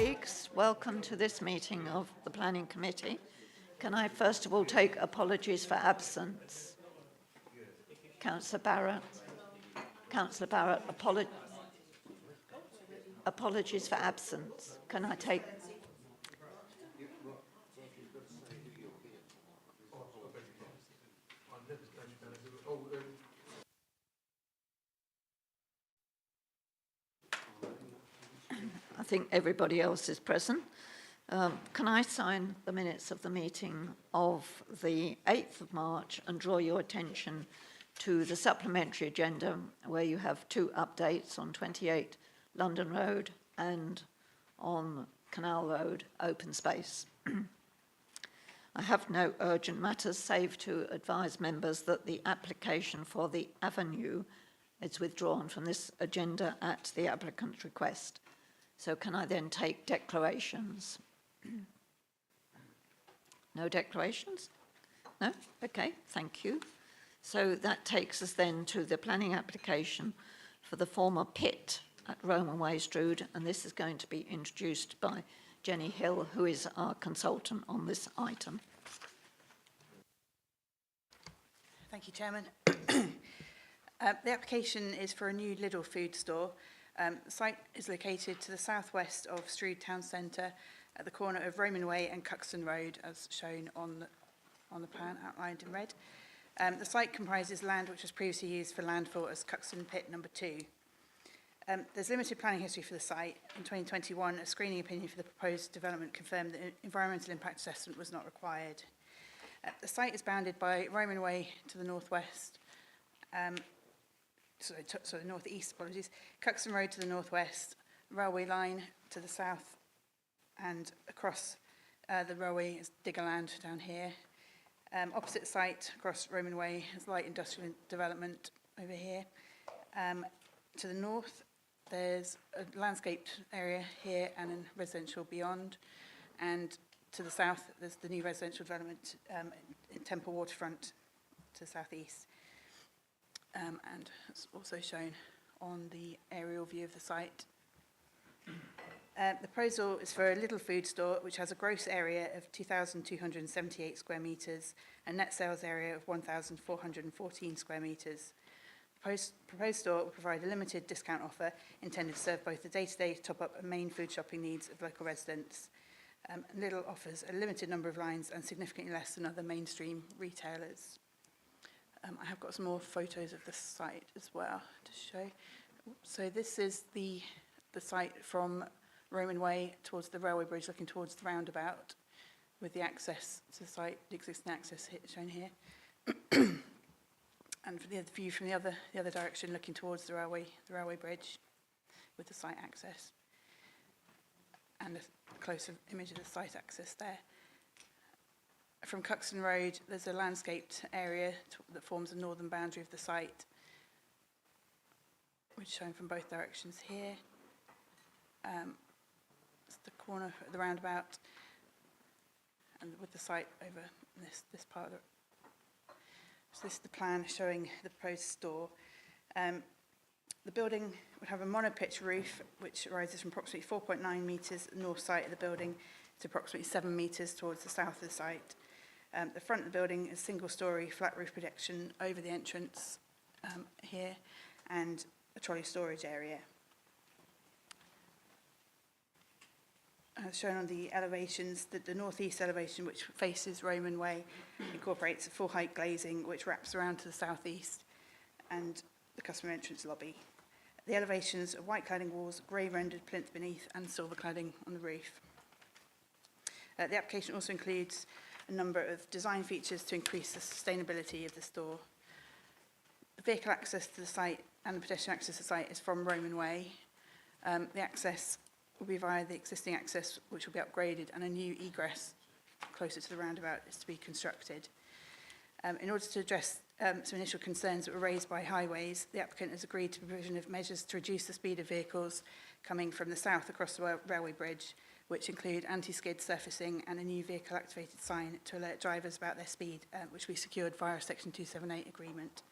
colleagues, welcome to this meeting of the Planning Committee. Can I first of all take apologies for absence? Councillor Barrett, apologies for absence. Can I take... I think everybody else is present. Can I sign the minutes of the meeting of the 8th of March and draw your attention to the supplementary agenda where you have two updates on 28 London Road and on Canal Road open space. I have no urgent matters save to advise members that the application for the avenue is withdrawn from this agenda at the applicant's request. So can I then take declarations? No declarations? No? Okay, thank you. So that takes us then to the planning application for the former pit at Roman Way, Strood, and this is going to be introduced by Jenny Hill, who is our consultant on this item. Thank you, Chairman. The application is for a new Lidl food store. The site is located to the southwest of Strood Town Centre at the corner of Roman Way and Cuxton Road, as shown on the plan outlined in red. The site comprises land which was previously used for landfill as Cuxton Pit number 2. There's limited planning history for the site. In 2021, a screening opinion for the proposed development confirmed that an environmental impact assessment was not required. The site is bounded by Roman Way to the northwest, northeast, apologies, Cuxton Road to the northwest, railway line to the south, and across the railway is Diggerland down here. Opposite site, across Roman Way, is light industrial development over here. To the north, there's a landscaped area here and a residential beyond. And to the south, there's the new residential development in Temple Waterfront to the southeast. And it's also shown on the aerial view of the site. The proposal is for a Lidl food store which has a gross area of 2,278 square metres and net sales area of 1,414 square metres. The proposed store will provide a limited discount offer intended to serve both the day-to-day top-up and main food shopping needs of local residents. Lidl offers a limited number of lines and significantly less than other mainstream retailers. I have got some more photos of the site as well to show. So this is the site from Roman Way towards the railway bridge, looking towards the roundabout, with the access to the site, the existing access shown here, and for the view from the other direction, looking towards the railway bridge, with the site access, and a closer image of the site access there. From Cuxton Road, there's a landscaped area that forms the northern boundary of the site, which is shown from both directions here. It's the corner of the roundabout, and with the site over this part of it. So this is the plan showing the proposed store. The building would have a monopitch roof, which rises from approximately 4.9 metres north side of the building to approximately 7 metres towards the south of the site. The front of the building is single-storey flat roof projection over the entrance here, and a trolley storage area. As shown on the elevations, the northeast elevation, which faces Roman Way, incorporates a full-height glazing which wraps around to the southeast, and the customer entrance lobby. The elevations are white cladding walls, grey rendered plinth beneath, and silver cladding on the roof. The application also includes a number of design features to increase the sustainability of the store. The vehicle access to the site and the pedestrian access to the site is from Roman Way. The access will be via the existing access, which will be upgraded, and a new egress closer to the roundabout is to be constructed. In order to address some initial concerns that were raised by highways, the applicant has agreed to the provision of measures to reduce the speed of vehicles coming from the south across the railway bridge, which include anti-skid surfacing and a new vehicle-activated sign to alert drivers about their speed, which we secured via a Section 278 agreement.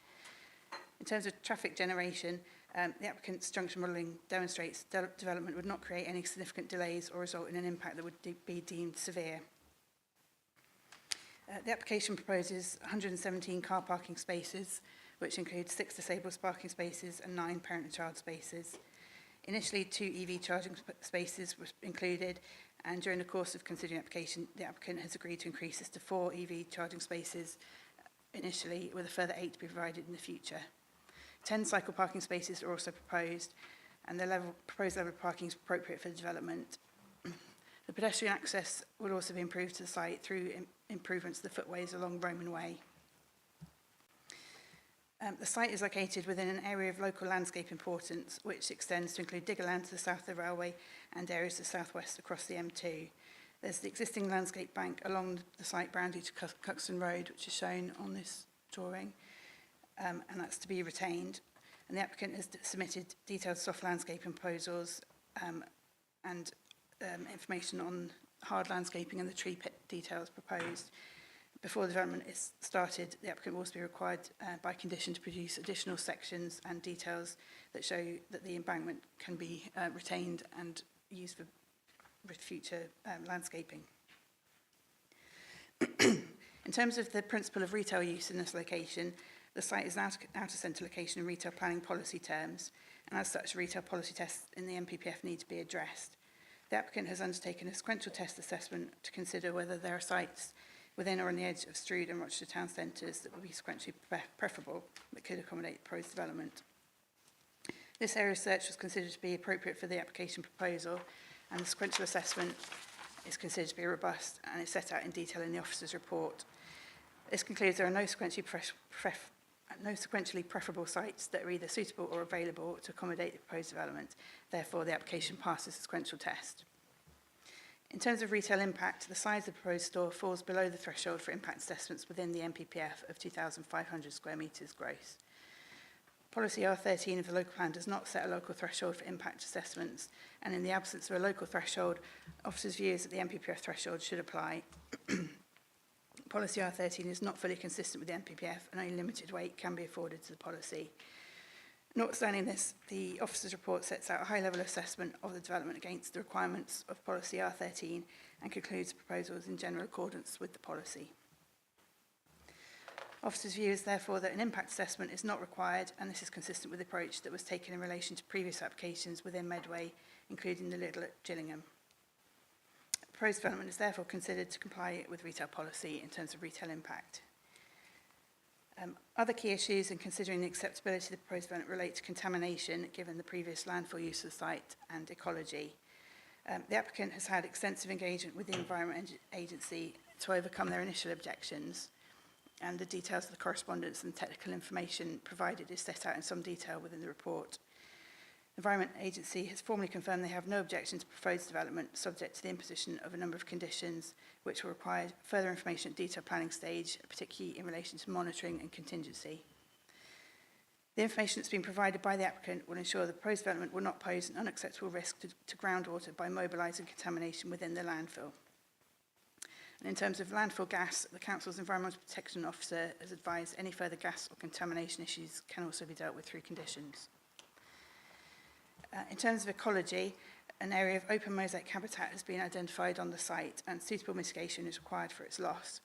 In terms of traffic generation, The applicant's junction modelling demonstrates development would not create any significant delays or result in an impact that would be deemed severe. The application proposes 117 car parking spaces, which includes 6 disabled parking spaces and 9 parent and child spaces. Initially, 2 EV charging spaces were included, and during the course of considering application, the applicant has agreed to increase this to 4 EV charging spaces initially, with a further 8 to be provided in the future. 10 cycle parking spaces are also proposed, and the proposed level of parking is appropriate for the development. The pedestrian access will also be improved to the site through improvements to the footways along Roman Way. The site is located within an area of local landscape importance, which extends to include Diggerland to the south of the railway and areas to the southwest across the M2. There's the existing landscape bank along the site boundary to Cuxton Road, which is shown on this drawing, and that's to be retained. And the applicant has submitted detailed soft landscaping proposals and information on hard landscaping and the tree pit details proposed. Before the development is started, the applicant will also be required by condition to produce additional sections and details that show that the embankment can be retained and used for future landscaping. In terms of the principle of retail use in this location, the site is an outer centre location in retail planning policy terms, and as such, retail policy tests in the MPPF need to be addressed. The applicant has undertaken a sequential test assessment to consider whether there are sites within or on the edge of Strood and Rochester town centres that would be sequentially preferable that could accommodate the proposed development. This area of search was considered to be appropriate for the application proposal, and the sequential assessment is considered to be robust and is set out in detail in the officer's report. This concludes there are no sequentially preferable sites that are either suitable or available to accommodate the proposed development. Therefore, the application passes the sequential test. In terms of retail impact, the size of the proposed store falls below the threshold for impact assessments within the MPPF of 2,500 square metres gross. Policy R13 of the local plan does not set a local threshold for impact assessments, and in the absence of a local threshold, officers' views that the MPPF threshold should apply. Policy R13 is not fully consistent with the MPPF, and only limited weight can be afforded to the policy. Notwithstanding this, the officer's report sets out a high-level assessment of the development against the requirements of Policy R13 and concludes the proposal is in general accordance with the policy. Officer's view is therefore that an impact assessment is not required, and this is consistent with the approach that was taken in relation to previous applications within Medway, including the Lidl at Gillingham. The proposed development is therefore considered to comply with retail policy in terms of retail impact. Other key issues in considering the acceptability of the proposed development relate to contamination, given the previous landfill use of the site, and ecology. The applicant has had extensive engagement with the Environment Agency to overcome their initial objections, and the details of the correspondence and technical information provided is set out in some detail within the report. The Environment Agency has formally confirmed they have no objection to proposed development, subject to the imposition of a number of conditions which will require further information at detailed planning stage, particularly in relation to monitoring and contingency. The information that's been provided by the applicant will ensure the proposed development will not pose an unacceptable risk to groundwater by mobilising contamination within the landfill. And in terms of landfill gas, the Council's Environmental Protection Officer has advised any further gas or contamination issues can also be dealt with through conditions. In terms of ecology, an area of open mosaic habitat has been identified on the site, and suitable mitigation is required for its loss.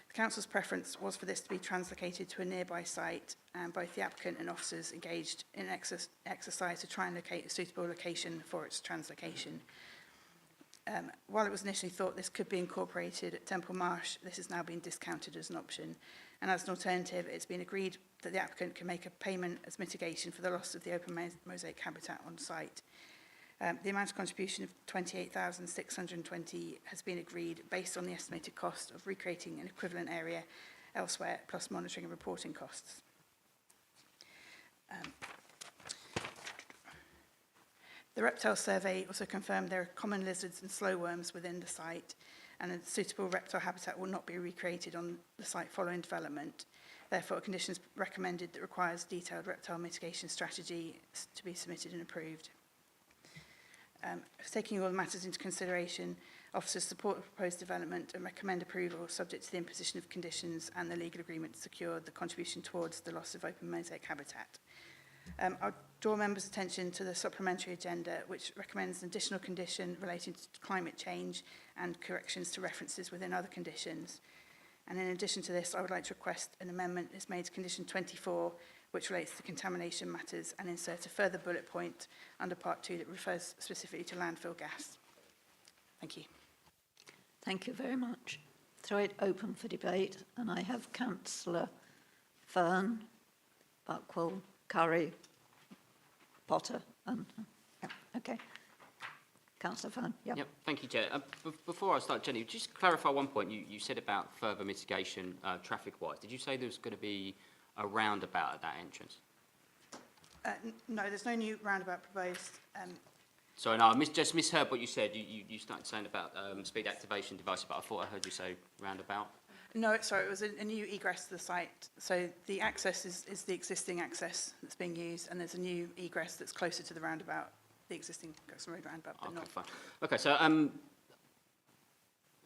The Council's preference was for this to be translocated to a nearby site, and both the applicant and officers engaged in an exercise to try and locate a suitable location for its translocation. While it was initially thought this could be incorporated at Temple Marsh, this has now been discounted as an option. And as an alternative, it's been agreed that the applicant can make a payment as mitigation for the loss of the open mosaic habitat on site. The amount of contribution of $28,620 has been agreed based on the estimated cost of recreating an equivalent area elsewhere, plus monitoring and reporting costs. The reptile survey also confirmed there are common lizards and slow worms within the site, and a suitable reptile habitat will not be recreated on the site following development. Therefore, a condition is recommended that requires detailed reptile mitigation strategy to be submitted and approved. Taking all the matters into consideration, officers support the proposed development and recommend approval subject to the imposition of conditions and the legal agreement to secure the contribution towards the loss of open mosaic habitat. I'll draw members' attention to the supplementary agenda, which recommends an additional condition relating to climate change and corrections to references within other conditions. And in addition to this, I would like to request an amendment is made to condition 24, which relates to contamination matters, and insert a further bullet point under part 2 that refers specifically to landfill gas. Thank you. Thank you very much. Throw it open for debate, and I have Councillor Fern, Buckwell, Curry, Potter, and okay. Councillor Fern, yeah. Yep, thank you, Chair. Before I start, Jenny, just clarify one point. You said about further mitigation traffic-wise. Did you say there was going to be a roundabout at that entrance? No, there's no new roundabout proposed. Sorry, no, I just misheard what you said. You started saying about speed activation device, but I thought I heard you say roundabout. No, sorry, it was a new egress to the site. So the access is the existing access that's being used, and there's a new egress that's closer to the roundabout, the existing Cuxton Road roundabout, but Okay, not. fine. Okay, so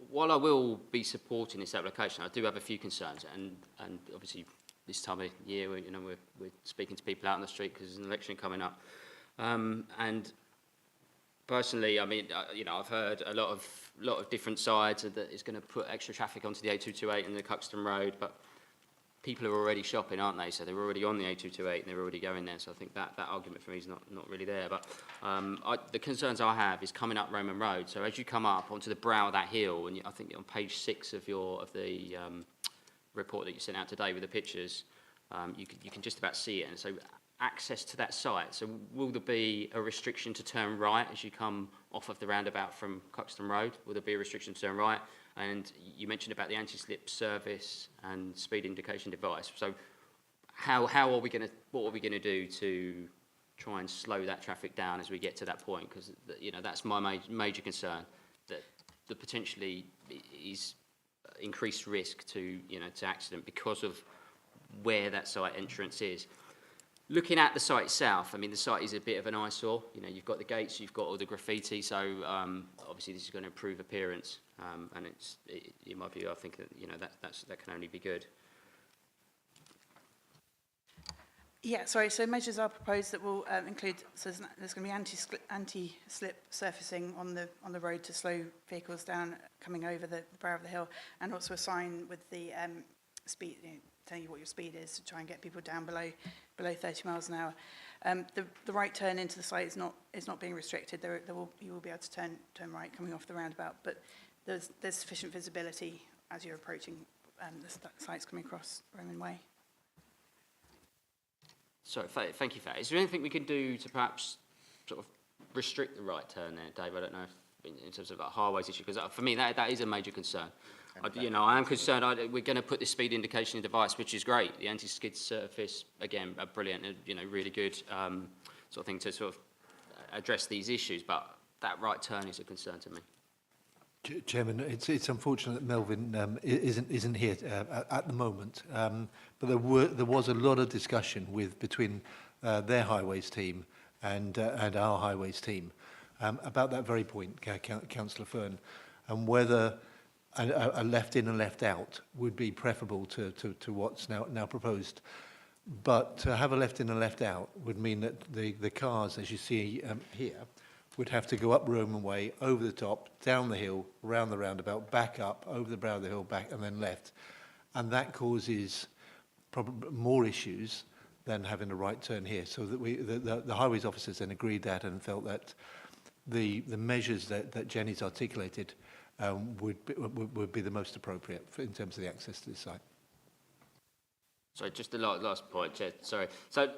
while I will be supporting this application, I do have a few concerns, and obviously this time of year, we're speaking to people out on the street because there's an election coming up, and personally, I mean, I've heard a lot of different sides that it's going to put extra traffic onto the A228 and the Cuxton Road, but people are already shopping, aren't they? So they're already on the A228 and they're already going there. So I think that argument for me is not really there. But the concerns I have is coming up Roman Road. So as you come up onto the brow of that hill, and I think on page 6 of the report that you sent out today with the pictures, you can just about see it. And so access to that site. So will there be a restriction to turn right as you come off of the roundabout from Cuxton Road? Will there be a restriction to turn right? And you mentioned about the anti-slip service and speed indication device. So what are we going to do to try and slow that traffic down as we get to that point? Because that's my major concern, that there potentially is increased risk to accident because of where that site entrance is. Looking at the site itself, I mean, the site is a bit of an eyesore. You've got the gates, you've got all the graffiti, so obviously this is going to improve appearance, and in my view, I think that can only be good. Yeah, sorry, so measures are proposed that will include, so there's going to be anti-slip surfacing on the road to slow vehicles down coming over the brow of the hill, and also a sign with the speed, telling you what your speed is to try and get people down below 30 miles an hour. The right turn into the site is not being restricted. You will be able to turn right coming off the roundabout, but there's sufficient visibility as you're approaching the sites coming across Roman Way. Sorry, thank you for that. Is there anything we can do to perhaps sort of restrict the right turn there, Dave? I don't know if in terms of that highways issue, because for me that is a major concern. I am concerned. We're going to put this speed indication device, which is great. The anti-skid surface, again, brilliant. Really good sort of thing to sort of address these issues. But that right turn is a concern to me. Chairman, it's unfortunate that Melvin isn't here at the moment. But there was a lot of discussion between their highways team and our highways team about that very point, Councillor Fern, and whether a left in and left out would be preferable to what's now proposed. But to have a left in and left out would mean that the cars, as you see here, would have to go up Roman Way, over the top, down the hill, round the roundabout, back up, over the brow of the hill, back, and then left. And that causes probably more issues than having a right turn here. So that the highways officers then agreed that and felt that the measures that Jenny's articulated would be the most appropriate in terms of the access to the site. Sorry, just the last point, Chair. Sorry. So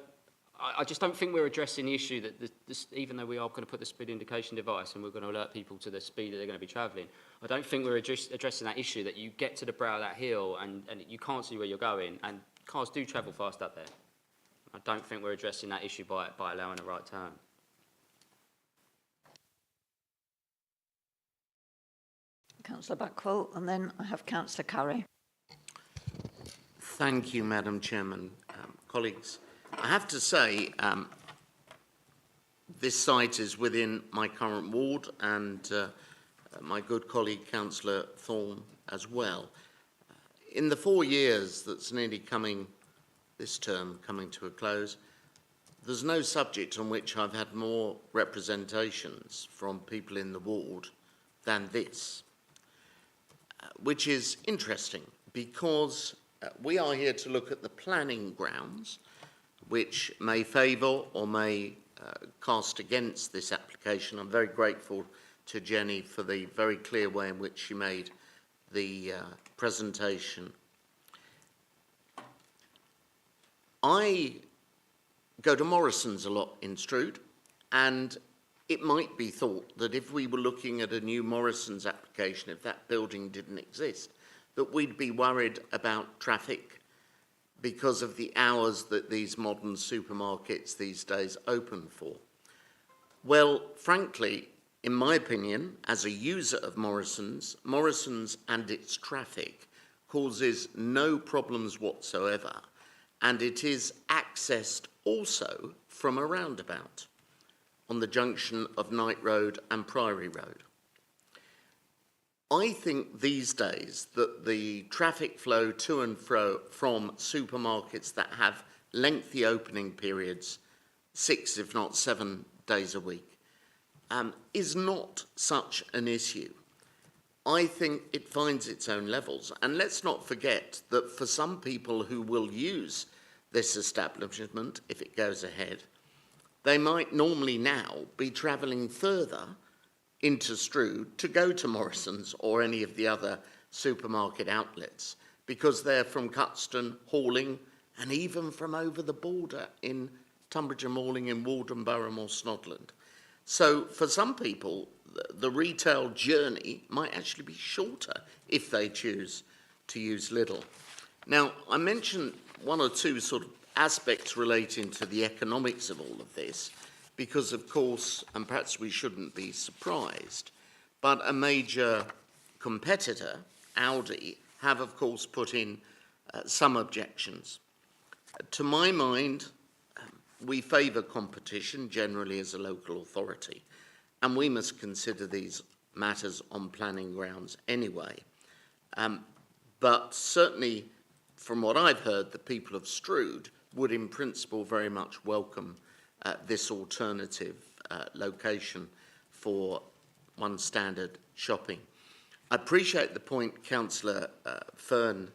I just don't think we're addressing the issue that even though we are going to put the speed indication device and we're going to alert people to the speed that they're going to be travelling, I don't think we're addressing that issue that you get to the brow of that hill and you can't see where you're going, and cars do travel fast up there. I don't think we're addressing that issue by allowing a right turn. Councillor Buckwell, and then I have Councillor Curry. Thank you, Madam Chairman. Colleagues, I have to say this site is within my current ward and my good colleague Councillor Thorne as well. In the 4 years that's nearly coming, this term coming to a close, there's no subject on which I've had more representations from people in the ward than this, which is interesting because we are here to look at the planning grounds which may favour or may cast against this application. I'm very grateful to Jenny for the very clear way in which she made the presentation. I go to Morrison's a lot in Strood, and it might be thought that if we were looking at a new Morrison's application, if that building didn't exist, that we'd be worried about traffic because of the hours that these modern supermarkets these days open for. Well, frankly, in my opinion, as a user of Morrison's, Morrison's and its traffic causes no problems whatsoever, and it is accessed also from a roundabout on the junction of Knight Road and Priory Road. I think these days that the traffic flow to and from supermarkets that have lengthy opening periods, 6 if not 7 days a week, is not such an issue. I think it finds its own levels. And let's not forget that for some people who will use this establishment, if it goes ahead, they might normally now be travelling further into Strood to go to Morrison's or any of the other supermarket outlets because they're from Cuxton, Halling, and even from over the border in Tunbridge and Malling, in Walden, Burham or Snodland. So for some people, the retail journey might actually be shorter if they choose to use Lidl. Now, I mentioned one or two sort of aspects relating to the economics of all of this because, of course, and perhaps we shouldn't be surprised, but a major competitor, Aldi, have, of course, put in some objections. To my mind, we favour competition generally as a local authority, and we must consider these matters on planning grounds anyway. But certainly, from what I've heard, the people of Strood would in principle very much welcome this alternative location for one standard shopping. I appreciate the point Councillor Fern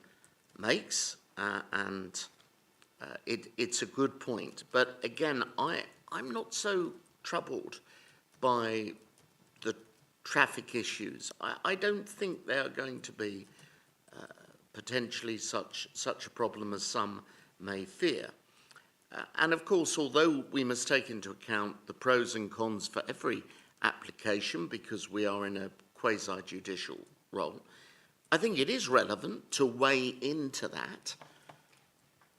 makes, and it's a good point. But again, I'm not so troubled by the traffic issues. I don't think they are going to be potentially such a problem as some may fear. And of course, although we must take into account the pros and cons for every application because we are in a quasi-judicial role, I think it is relevant to weigh into that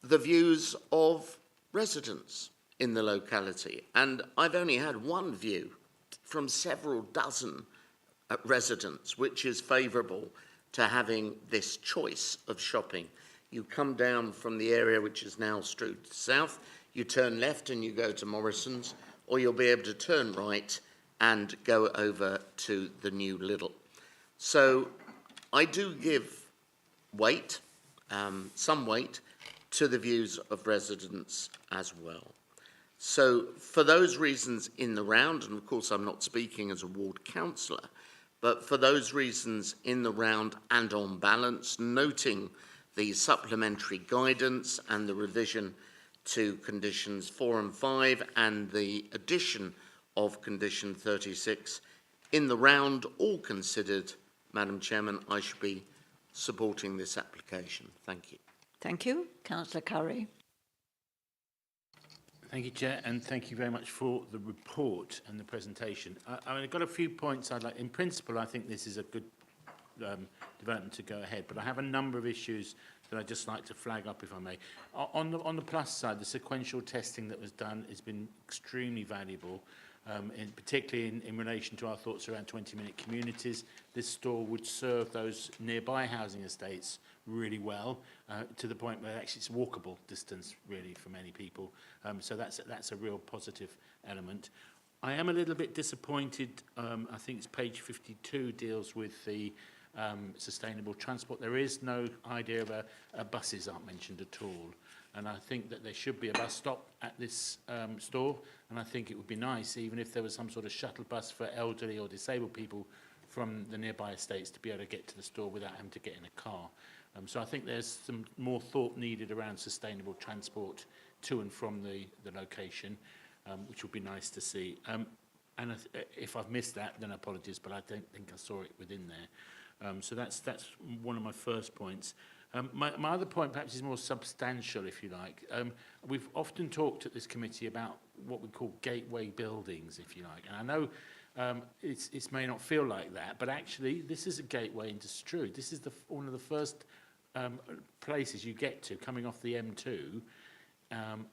the views of residents in the locality. And I've only had one view from several dozen residents, which is favourable to having this choice of shopping. You come down from the area which is now Strood South, you turn left and you go to Morrison's, or you'll be able to turn right and go over to the new Lidl. So I do give weight, some weight, to the views of residents as well. So for those reasons in the round, and of course I'm not speaking as a ward councillor, but for those reasons in the round and on balance, noting the supplementary guidance and the revision to conditions 4 and 5 and the addition of condition 36, in the round, all considered, Madam Chairman, I should be supporting this application. Thank you. Thank you. Councillor Curry. Thank you, Chair, and thank you very much for the report and the presentation. I've got a few points I'd like. In principle, I think this is a good development to go ahead, but I have a number of issues that I'd just like to flag up, if I may. On the plus side, the sequential testing that was done has been extremely valuable, particularly in relation to our thoughts around 20-minute communities. This store would serve those nearby housing estates really well, to the point where actually it's walkable distance, really, for many people. So that's a real positive element. I am a little bit disappointed. I think it's page 52 deals with the sustainable transport. There is no idea of buses aren't mentioned at all. And I think that there should be a bus stop at this store. And I think it would be nice, even if there was some sort of shuttle bus for elderly or disabled people from the nearby estates, to be able to get to the store without having to get in a car. So I think there's some more thought needed around sustainable transport to and from the location, which would be nice to see. And if I've missed that, then apologies, but I don't think I saw it within there. So that's one of my first points. My other point perhaps is more substantial, if you like. We've often talked at this committee about what we call gateway buildings, if you like. And I know it may not feel like that, but actually this is a gateway into Strood. This is one of the first places you get to coming off the M2.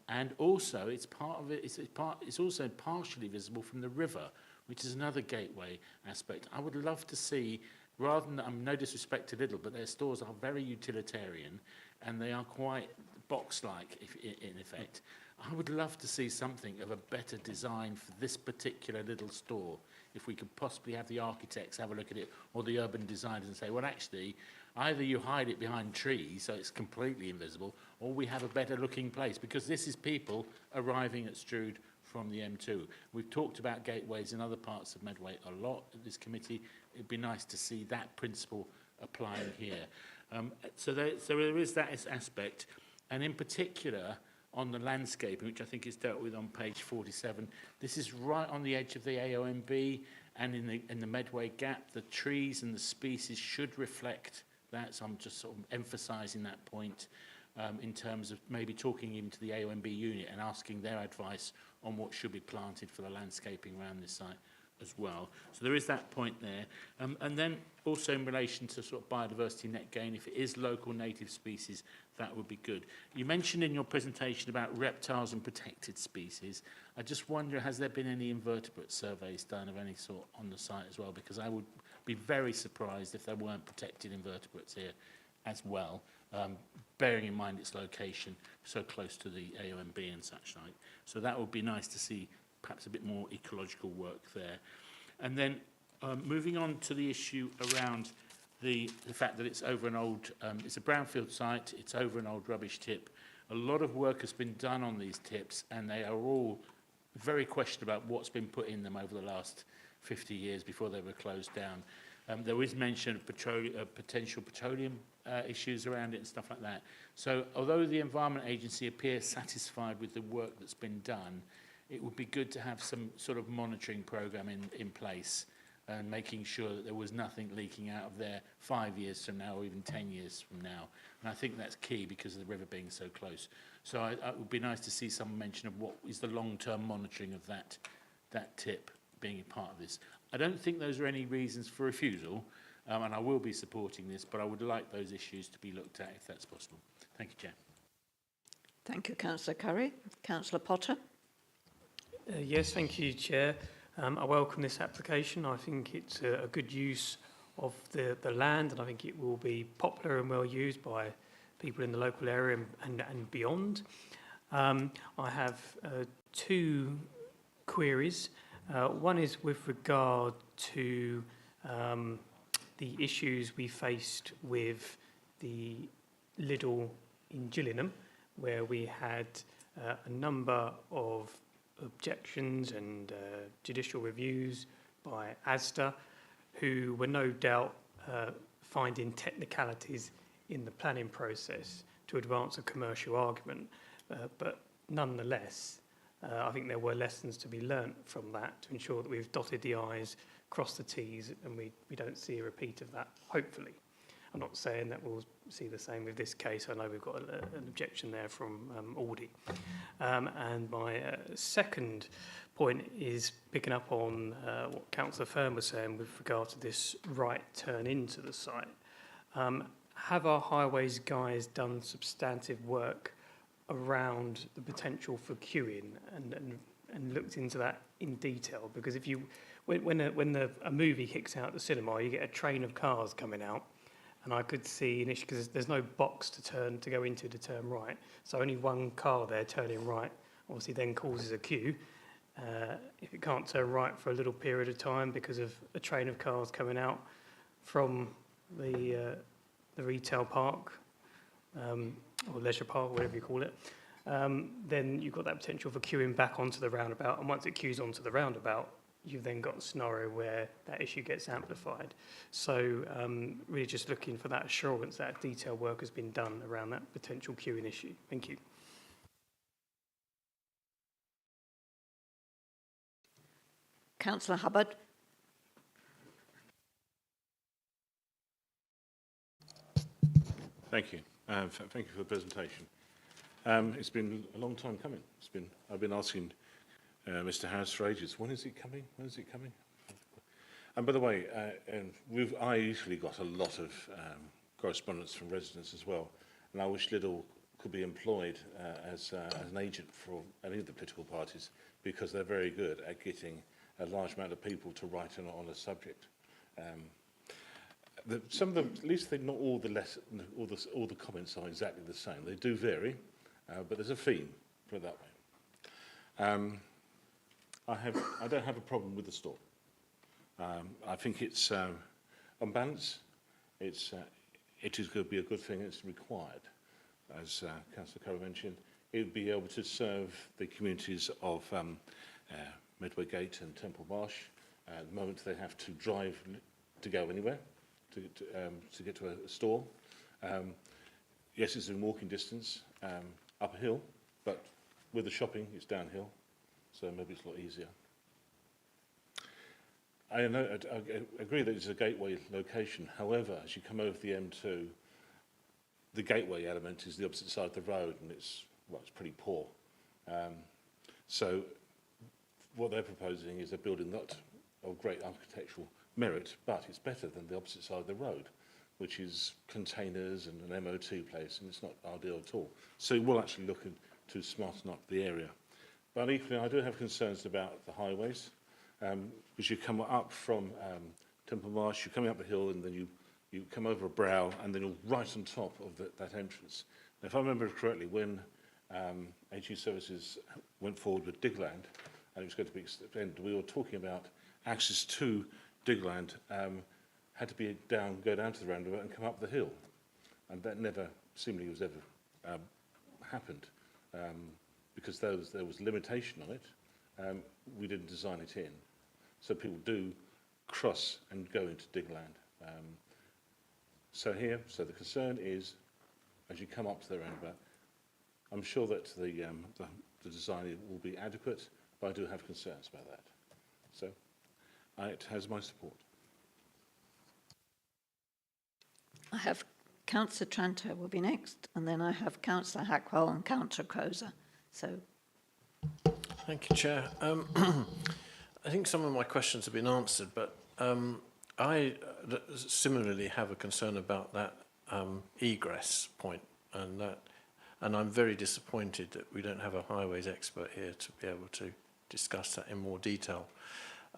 And also, it's part of it. It's also partially visible from the river, which is another gateway aspect. I would love to see, rather than, no disrespect to Lidl, but their stores are very utilitarian, and they are quite box-like, in effect. I would love to see something of a better design for this particular little store. If we could possibly have the architects have a look at it, or the urban designers, and say, well, actually, either you hide it behind trees so it's completely invisible, or we have a better looking place, because this is people arriving at Strood from the M2. We've talked about gateways in other parts of Medway a lot at this committee. It'd be nice to see that principle applying here. So there is that aspect, and in particular on the landscaping, which I think is dealt with on page 47. This is right on the edge of the AOMB, and in the Medway gap, the trees and the species should reflect that. So I'm just sort of emphasising that point in terms of maybe talking even to the AOMB unit and asking their advice on what should be planted for the landscaping around this site as well. So there is that point there. And then also in relation to sort of biodiversity net gain, if it is local native species, that would be good. You mentioned in your presentation about reptiles and protected species. I just wonder, has there been any invertebrate surveys done of any sort on the site as well? Because I would be very surprised if there weren't protected invertebrates here as well, bearing in mind its location so close to the AOMB and such like. So that would be nice to see perhaps a bit more ecological work there. And then moving on to the issue around the fact that it's over an old, it's a brownfield site, it's over an old rubbish tip. A lot of work has been done on these tips, and they are all very questionable about what's been put in them over the last 50 years before they were closed down. There was mention of potential petroleum issues around it and stuff like that. So although the Environment Agency appears satisfied with the work that's been done, it would be good to have some sort of monitoring program in place and making sure that there was nothing leaking out of there 5 years from now or even 10 years from now. And I think that's key because of the river being so close. So it would be nice to see some mention of what is the long-term monitoring of that tip being a part of this. I don't think those are any reasons for refusal, and I will be supporting this, but I would like those issues to be looked at if that's possible. Thank you, Chair. Thank you, Councillor Curry. Councillor Potter. Yes, thank you, Chair. I welcome this application. I think it's a good use of the land, and I think it will be popular and well used by people in the local area and beyond. I have two queries. One is with regard to the issues we faced with the Lidl in Gillingham, where we had a number of objections and judicial reviews by ASDA, who were no doubt finding technicalities in the planning process to advance a commercial argument. But nonetheless, I think there were lessons to be learnt from that to ensure that we've dotted the I's, crossed the T's, and we don't see a repeat of that, hopefully. I'm not saying that we'll see the same with this case. I know we've got an objection there from Aldi. And my second point is picking up on what Councillor Fern was saying with regard to this right turn into the site. Have our highways guys done substantive work around the potential for queuing and looked into that in detail? Because if you, when a movie kicks out at the cinema, you get a train of cars coming out. And I could see an issue because there's no box to go into to turn right. So only one car there turning right obviously then causes a queue. If it can't turn right for a little period of time because of a train of cars coming out from the retail park, or leisure park, whatever you call it, then you've got that potential for queuing back onto the roundabout. And once it queues onto the roundabout, you've then got a scenario where that issue gets amplified. So really just looking for that assurance that detailed work has been done around that potential queuing issue. Thank you. Councillor Hubbard. Thank you. Thank you for the presentation. It's been a long time coming. I've been asking Mr. Harris for ages. When is it coming? When is it coming? And by the way, I usually got a lot of correspondence from residents as well, and I wish Lidl could be employed as an agent for any of the political parties, because they're very good at getting a large amount of people to write on a subject. Some of them, at least not all the comments are exactly the same. They do vary, but there's a theme, put it that way. I don't have a problem with the store. I think it's on balance. It is going to be a good thing. It's required, as Councillor Curry mentioned. It would be able to serve the communities of Medway Gate and Temple Marsh. At the moment, they have to drive to go anywhere to get to a store. Yes, it's in walking distance, up a hill, but with the shopping, it's downhill, so maybe it's a lot easier. I agree that it's a gateway location. However, as you come over the M2, the gateway element is the opposite side of the road, and it's pretty poor. So what they're proposing is a building not of great architectural merit, but it's better than the opposite side of the road, which is containers and an MOT place, and it's not ideal at all. So we'll actually look to smarten up the area. But equally, I do have concerns about the highways, because you come up from Temple Marsh, you're coming up the hill, and then you come over a brow, and then you're right on top of that entrance. Now, if I remember correctly, when AG Services went forward with Digland, and it was going to be extended, we were talking about access to Digland had to be go down to the roundabout and come up the hill, and that never seemingly was ever happened, because there was limitation on it. We didn't design it in, so people do cross and go into Digland. So the concern is, as you come up to the roundabout, I'm sure that the design will be adequate, but I do have concerns about that. So it has my support. I have Councillor Tranter will be next, and then I have Councillor Hackwell and Councillor Crozer. So, thank you, Chair. I think some of my questions have been answered, but I similarly have a concern about that egress point, and I'm very disappointed that we don't have a highways expert here to be able to discuss that in more detail.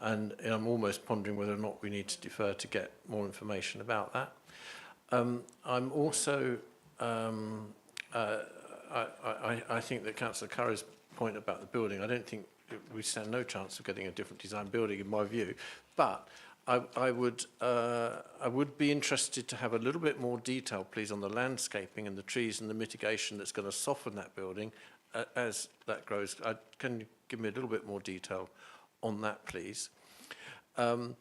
And I'm almost pondering whether or not we need to defer to get more information about that. I'm also, I think that Councillor Curry's point about the building, I don't think we stand no chance of getting a different design building in my view, but I would be interested to have a little bit more detail, please, on the landscaping and the trees and the mitigation that's going to soften that building as that grows. Can you give me a little bit more detail on that, please? I'm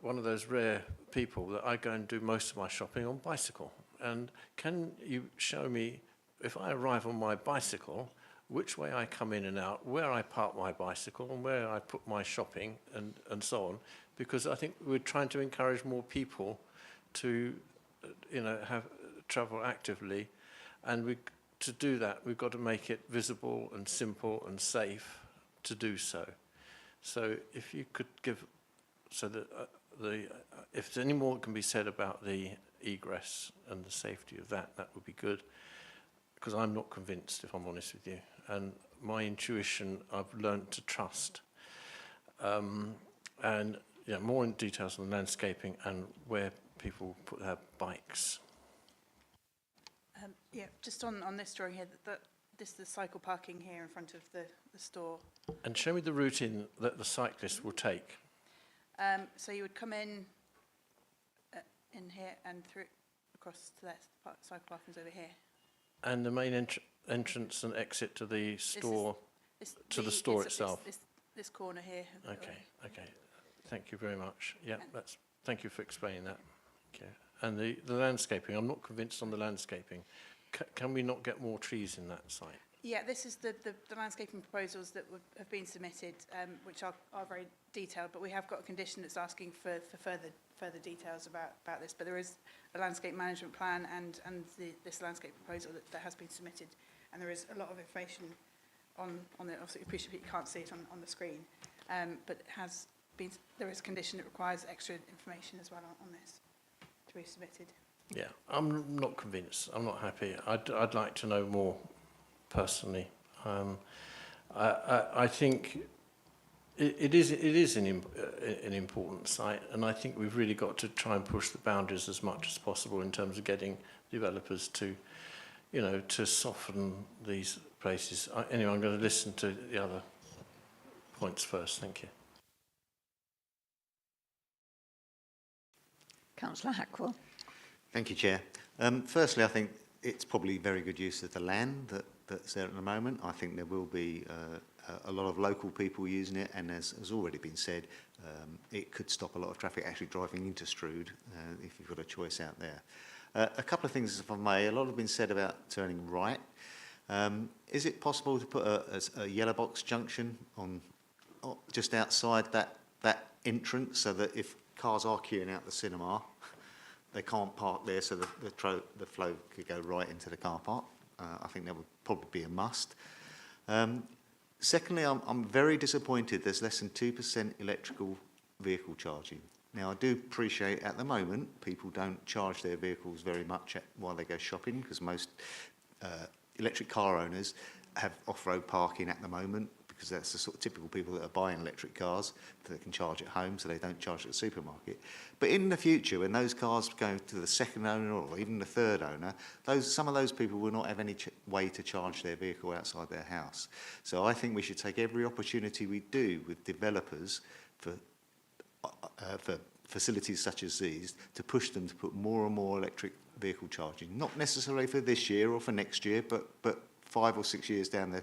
one of those rare people that I go and do most of my shopping on bicycle. And can you show me, if I arrive on my bicycle, which way I come in and out, where I park my bicycle and where I put my shopping and so on? Because I think we're trying to encourage more people to, travel actively, and to do that, we've got to make it visible and simple and safe to do so. So if you could give, so that if there's any more can be said about the egress and the safety of that, that would be good. Because I'm not convinced, if I'm honest with you. And my intuition, I've learned to trust. And yeah, more in details on the landscaping and where people put their bikes. Yeah, just on this drawing here, this is the cycle parking here in front of the store. And show me the route in that the cyclist will take. So you would come in here and through across to that cycle pathways over here. And the main entrance and exit to the store, the store itself? This corner here. Okay, okay. Thank you very much. Yeah, thank you for explaining that. Okay. And the landscaping, I'm not convinced on the landscaping. Can we not get more trees in that site? Yeah, this is the landscaping proposals that have been submitted, which are very detailed, but we have got a condition that's asking for further details about this. But there is a landscape management plan and this landscape proposal that has been submitted, and there is a lot of information on it. Obviously, appreciate you can't see it on the screen, but there is a condition that requires extra information as well on this to be submitted. Yeah, I'm not convinced. I'm not happy. I'd like to know more personally. I think it is an important site, and I think we've really got to try and push the boundaries as much as possible in terms of getting developers to, to soften these places. Anyway, I'm going to listen to the other points first. Thank you. Councillor Hackwell. Thank you, Chair. Firstly, I think it's probably very good use of the land that's there at the moment. I think there will be a lot of local people using it, and as has already been said, it could stop a lot of traffic actually driving into Strood if you've got a choice out there. A couple of things, if I may. A lot has been said about turning right. Is it possible to put a yellow box junction on just outside that entrance, so that if cars are queuing out the cinema, they can't park there, so the flow could go right into the car park? I think that would probably be a must. Secondly, I'm very disappointed there's less than 2% electrical vehicle charging. Now, I do appreciate at the moment people don't charge their vehicles very much while they go shopping, because most electric car owners have off-road parking at the moment, because that's the sort of typical people that are buying electric cars that they can charge at home, so they don't charge at the supermarket. But in the future, when those cars go to the second owner or even the third owner, some of those people will not have any way to charge their vehicle outside their house. So I think we should take every opportunity we do with developers for facilities such as these to push them to put more and more electric vehicle charging, not necessarily for this year or for next year, but 5 or 6 years down the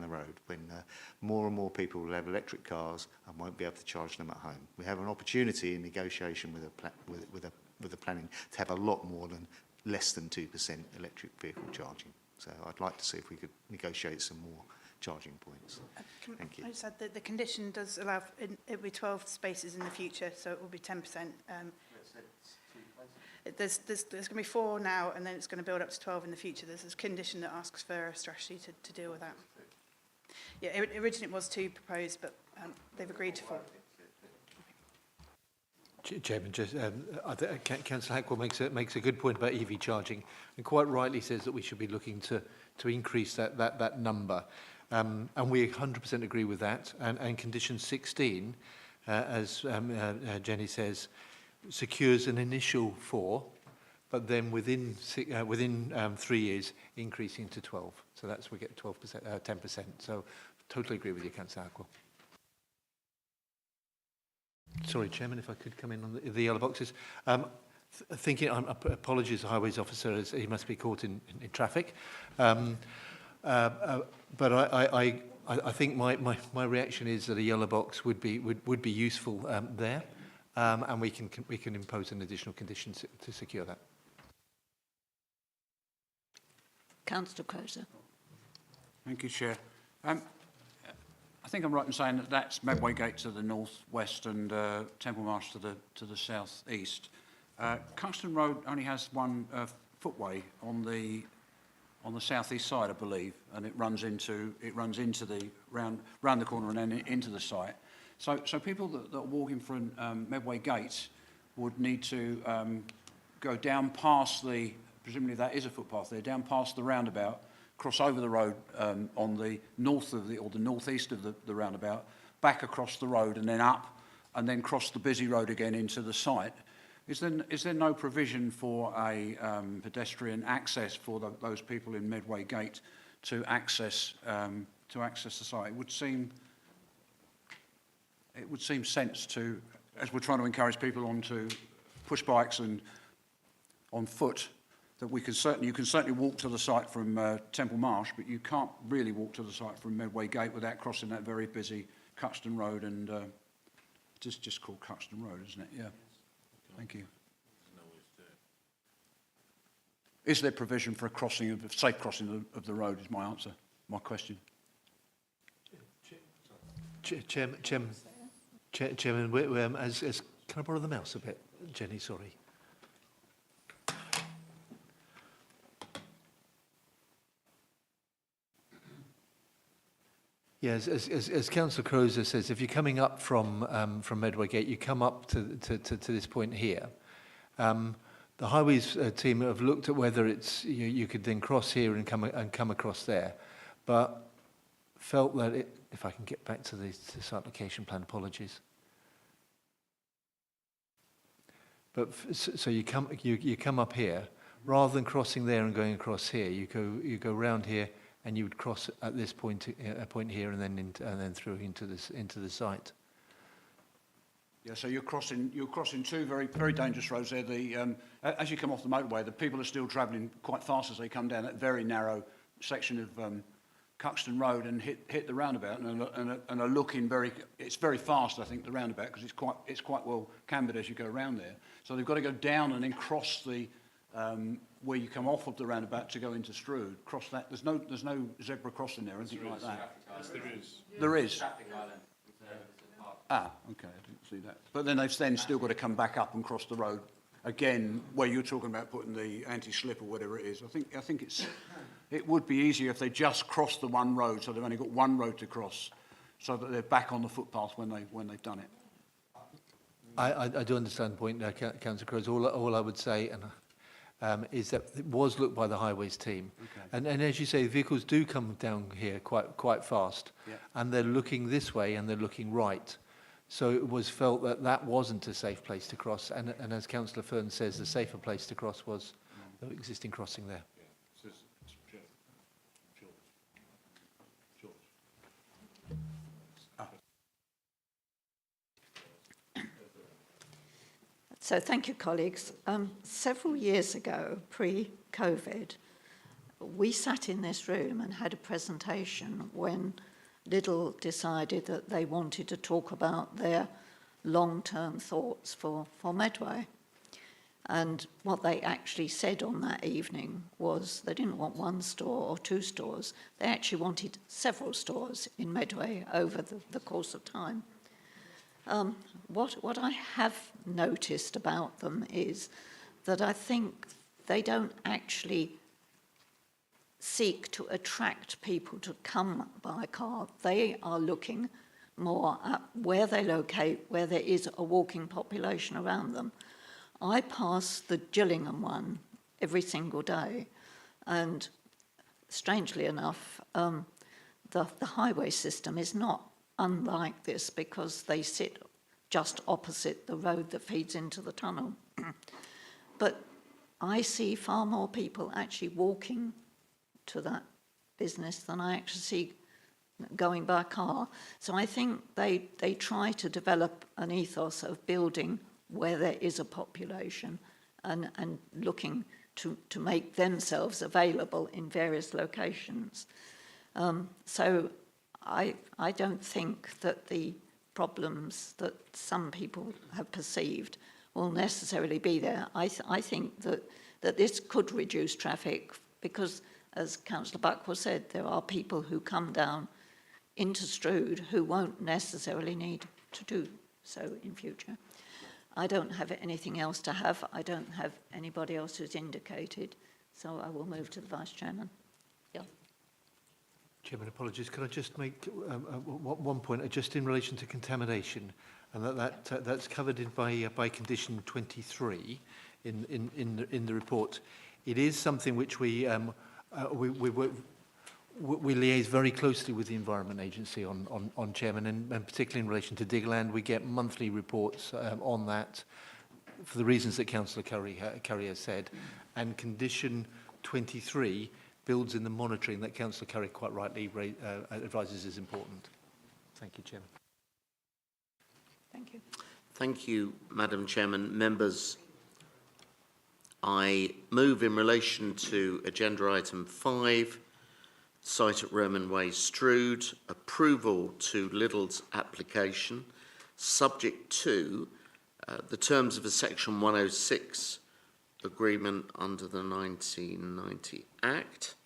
road, when more and more people will have electric cars and won't be able to charge them at home. We have an opportunity in negotiation with the planning to have a lot more than less than 2% electric vehicle charging. So I'd like to see if we could negotiate some more charging points. Thank you. I just said that the condition does allow it will be 12 spaces in the future, so it will be 10%. There's going to be 4 now, and then it's going to build up to 12 in the future. There's this condition that asks for a strategy to deal with that. Yeah, originally it was 2 proposed, but they've agreed to 4. Chairman, I think Councillor Hackwell makes a good point about EV charging, and quite rightly says that we should be looking to increase that number, and we 100% agree with that. And condition 16, as Jenny says, secures an initial 4, but then within 3 years increasing to 12. So that's we get 12%, 10%. So totally agree with you, Councillor Hackwell. Sorry, Chairman, if I could come in on the yellow boxes. Apologies, the highways officer, as he must be caught in traffic. But I think my reaction is that a yellow box would be useful there. And we can impose an additional condition to secure that. Councillor Croser. Thank you, Chair. I think I'm right in saying that that's Medway Gate to the northwest and Temple Marsh to the southeast. Cuxton Road only has one footway on the southeast side, I believe, and it runs into the round the corner and then into the site. So people that are walking from Medway Gate would need to go down past presumably that is a footpath there, down past the roundabout, cross over the road on the north of the northeast of the roundabout, back across the road and then up, and then cross the busy road again into the site. Is there no provision for a pedestrian access for those people in Medway Gate to access the site? It would seem it would seem sense to, as we're trying to encourage people onto push bikes and on foot, that you can certainly walk to the site from Temple Marsh, but you can't really walk to the site from Medway Gate without crossing that very busy Cuxton Road, and just called Cuxton Road, isn't it? Yeah. Thank you. Is there provision for a safe crossing of the road? Is my answer, my question. Chairman, can I borrow the mouse a bit, Jenny? Sorry. Yes, as Councillor Crozer says, if you're coming up from Medway Gate, you come up to this point here. The highways team have looked at whether it's you could then cross here and come across there, but felt that if I can get back to this application plan, apologies. But so you come up here rather than crossing there and going across here. You go round here, and you would cross at this point here, and then through into the site. Yeah, so you're crossing two very dangerous roads there. As you come off the motorway, the people are still travelling quite fast as they come down that very narrow section of Cuxton Road and hit the roundabout, and are looking it's very fast, I think, the roundabout, because it's quite well cambered as you go around there. So they've got to go down and then cross the where you come off of the roundabout to go into Strood. Cross that. There's no zebra crossing there or anything like that. Yes, there is. There is. Ah, okay, I didn't see that. But then they've still got to come back up and cross the road again, where you're talking about putting the anti-slip or whatever it is. I think it would be easier if they just crossed the one road, so they've only got one road to cross, so that they're back on the footpath when they've done it. I do understand the point, Councillor Crowe. All I would say is that it was looked by the highways team, okay. and as you say, the vehicles do come down here quite fast, yeah. And they're looking this way and they're looking right. So it was felt that wasn't a safe place to cross, and as Councillor Fern says, the safer place to cross was the existing crossing there. So thank you, colleagues. Several years ago, pre-COVID, we sat in this room and had a presentation when Lidl decided that they wanted to talk about their long-term thoughts for Medway. And what they actually said on that evening was they didn't want one store or two stores. They actually wanted several stores in Medway over the course of time. What I have noticed about them is that I think they don't actually seek to attract people to come by car. They are looking more at where they locate, where there is a walking population around them. I pass the Gillingham one every single day, and strangely enough, the highway system is not unlike this because they sit just opposite the road that feeds into the tunnel. But I see far more people actually walking to that business than I actually see going by car. So I think they try to develop an ethos of building where there is a population and looking to make themselves available in various locations. So I don't think that the problems that some people have perceived will necessarily be there. I think that this could reduce traffic because, as Councillor Buckwell said, there are people who come down into Strood who won't necessarily need to do so in future. I don't have anything else to have. I don't have anybody else who's indicated, so I will move to the Vice Chairman. Yeah. Chairman, apologies. Could I just make one point, just in relation to contamination, and that's covered by condition 23 in the report. It is something which we liaise very closely with the Environment Agency on Chairman, and particularly in relation to Diggerland. We get monthly reports on that for the reasons that Councillor Curry has said. And condition 23 builds in the monitoring that Councillor Curry quite rightly advises is important. Thank you, Chairman. Thank you. Thank you, Madam Chairman. Members, I move in relation to agenda item 5, site at Roman Way, Strood, approval to Liddell's application, subject to the terms of a Section 106 agreement under the 1990 Act,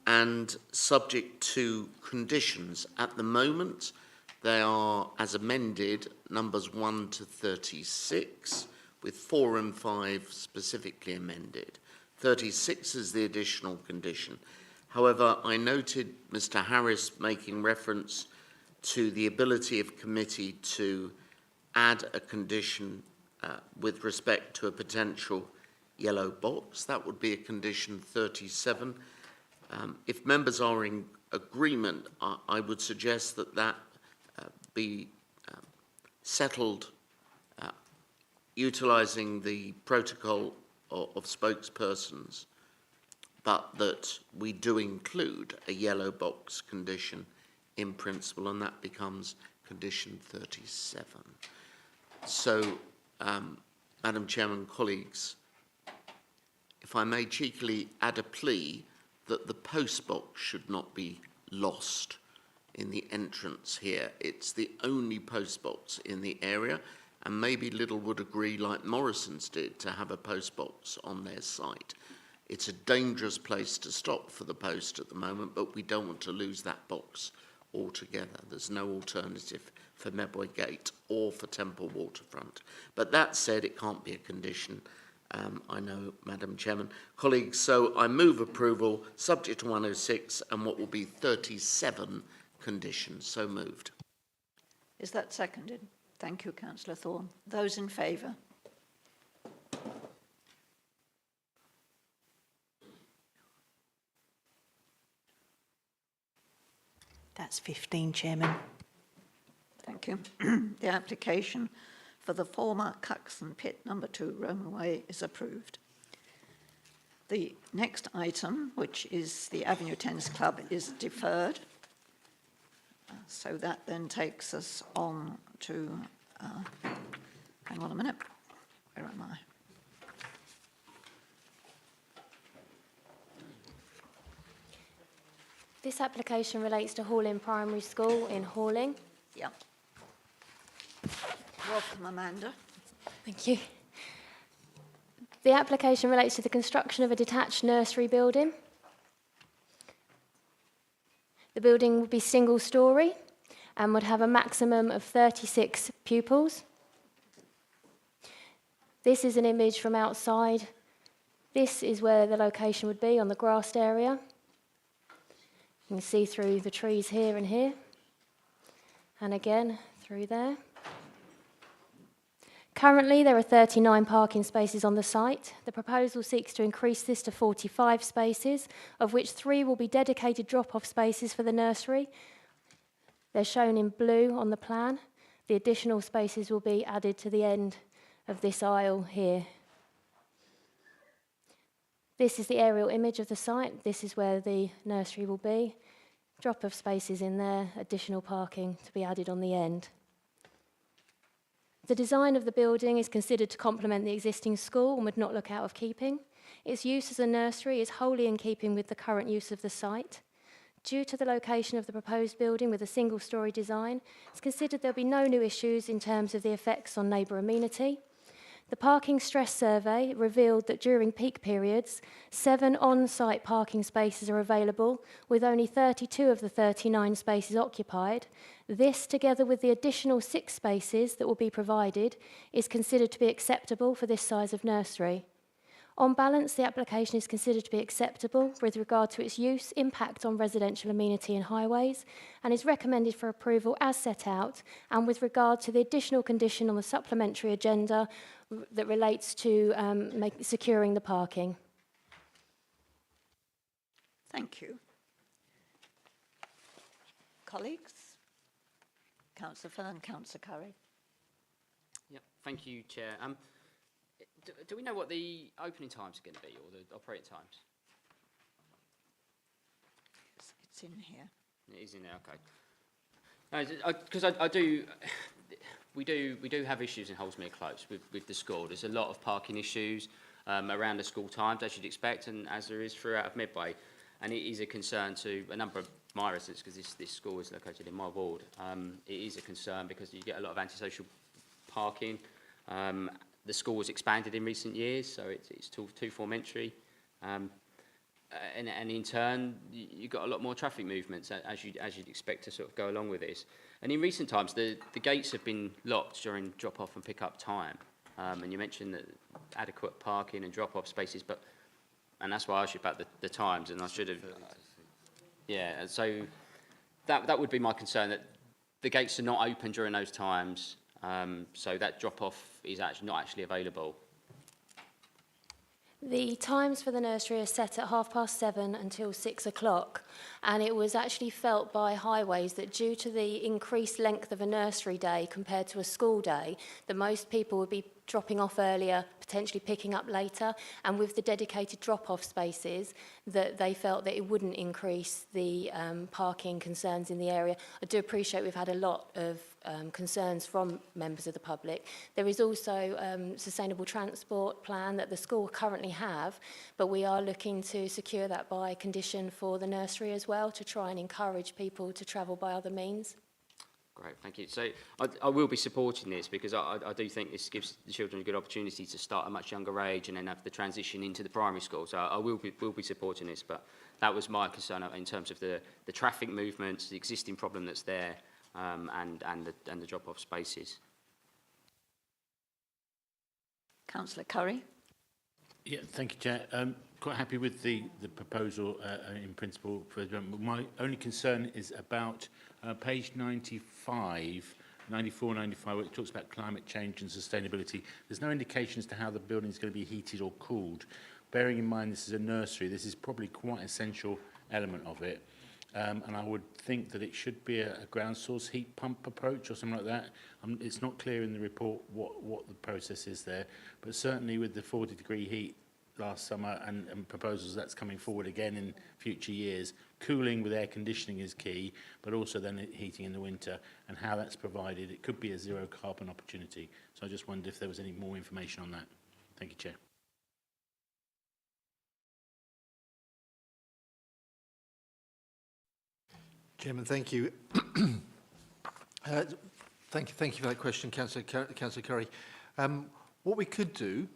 and subject to conditions. At the moment, they are, as amended, numbers 1 to 36, with 4 and 5 specifically amended. 36 is the additional condition. However, I noted Mr. Harris making reference to the ability of committee to add a condition with respect to a potential yellow box. That would be a condition 37. If members are in agreement, I would suggest that that be settled utilising the protocol of spokespersons, but that we do include a yellow box condition in principle, and that becomes condition 37. So, Madam Chairman, colleagues, if I may cheekily add a plea that the post box should not be lost in the entrance here. It's the only post box in the area, and maybe Liddell would agree, like Morrison's did, to have a post box on their site. It's a dangerous place to stop for the post at the moment, but we don't want to lose that box altogether. There's no alternative for Medway Gate or for Temple Waterfront. But that said, it can't be a condition, I know, Madam Chairman. Colleagues, so I move approval subject to 106 and what will be 37 conditions. So moved. Is that seconded? Thank you, Councillor Thorne. Those in favour? That's 15, Chairman. Thank you. The application for the former Cuxton Pit No. 2 Roman Way is approved. The next item, which is the Avenue Tennis Club, is deferred. So that then takes us on to, hang on a minute, where am I? This application relates to Halling Primary School in Halling. Yeah. Welcome, Amanda. Thank you. The application relates to the construction of a detached nursery building. The building would be single-storey and would have a maximum of 36 pupils. This is an image from outside. This is where the location would be, on the grassed area. You can see through the trees here and here, and again through there. Currently, there are 39 parking spaces on the site. The proposal seeks to increase this to 45 spaces, of which 3 will be dedicated drop-off spaces for the nursery. They're shown in blue on the plan. The additional spaces will be added to the end of this aisle here. This is the aerial image of the site. This is where the nursery will be. Drop-off spaces in there, additional parking to be added on the end. The design of the building is considered to complement the existing school and would not look out of keeping. Its use as a nursery is wholly in keeping with the current use of the site. Due to the location of the proposed building with a single-storey design, it's considered there'll be no new issues in terms of the effects on neighbour amenity. The parking stress survey revealed that during peak periods, 7 on-site parking spaces are available, with only 32 of the 39 spaces occupied. This, together with the additional 6 spaces that will be provided, is considered to be acceptable for this size of nursery. On balance, the application is considered to be acceptable with regard to its use, impact on residential amenity and highways, and is recommended for approval as set out, and with regard to the additional condition on the supplementary agenda that relates to securing the parking. Thank you. Colleagues? Councillor Fern, Councillor Curry. Yep, thank you, Chair. Do we know what the opening times are going to be, or the operating times? It's in here. It is in there, okay. Because I do, we do have issues in Howlsmere Close with the school. There's a lot of parking issues around the school times, as you'd expect, and as there is throughout of Medway. And it is a concern to a number of my residents, because this school is located in my ward. It is a concern because you get a lot of antisocial parking. The school was expanded in recent years, so it's two-form entry. And in turn, you've got a lot more traffic movements, as you'd expect to sort of go along with this. And in recent times, the gates have been locked during drop-off and pick-up time. And you mentioned that adequate parking and drop-off spaces, and that's why I asked you about the times, and I should have... Yeah, so that would be my concern, that the gates are not open during those times, so that drop-off is not actually available. The times for the nursery are set at 7:30 until 6 o'clock, and it was actually felt by highways that due to the increased length of a nursery day compared to a school day, that most people would be dropping off earlier, potentially picking up later, and with the dedicated drop-off spaces, that they felt that it wouldn't increase the parking concerns in the area. I do appreciate we've had a lot of concerns from members of the public. There is also sustainable transport plan that the school currently have, but we are looking to secure that by condition for the nursery as well, to try and encourage people to travel by other means. Great, thank you. So I will be supporting this, because I do think this gives the children a good opportunity to start at a much younger age and then have the transition into the primary school. So I will be supporting this, but that was my concern in terms of the traffic movements, the existing problem that's there, and the drop-off spaces. Councillor Curry. Yeah, thank you, Chair. Quite happy with the proposal in principle. My only concern is about page 95, 94, 95, where it talks about climate change and sustainability. There's no indication as to how the building is going to be heated or cooled. Bearing in mind this is a nursery, this is probably quite an essential element of it. And I would think that it should be a ground source heat pump approach or something like that. It's not clear in the report what the process is there, but certainly with the 40-degree heat last summer and proposals that's coming forward again in future years, cooling with air conditioning is key, but also then heating in the winter, and how that's provided. It could be a zero carbon opportunity. So I just wondered if there was any more information on that. Thank you, Chair. Chairman, thank you. Thank you for that question, Councillor Curry. What we could do,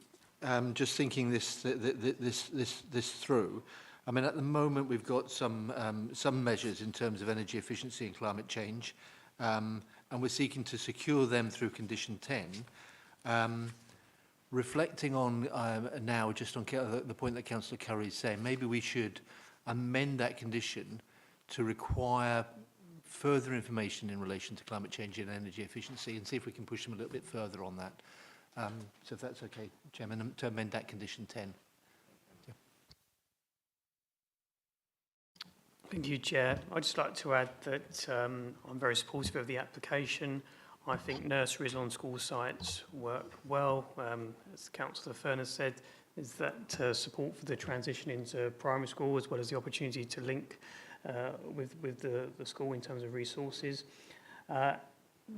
just thinking this through, I mean, at the moment we've got some measures in terms of energy efficiency and climate change, and we're seeking to secure them through condition 10. Reflecting on now, just on the point that Councillor Curry is saying, maybe we should amend that condition to require further information in relation to climate change and energy efficiency, and see if we can push them a little bit further on that. So if that's okay, Chairman, to amend that condition 10. Yeah. Thank you, Chair. I'd just like to add that I'm very supportive of the application. I think nurseries on school sites work well. As Councillor Furness said, is that support for the transition into primary school, as well as the opportunity to link with the school in terms of resources.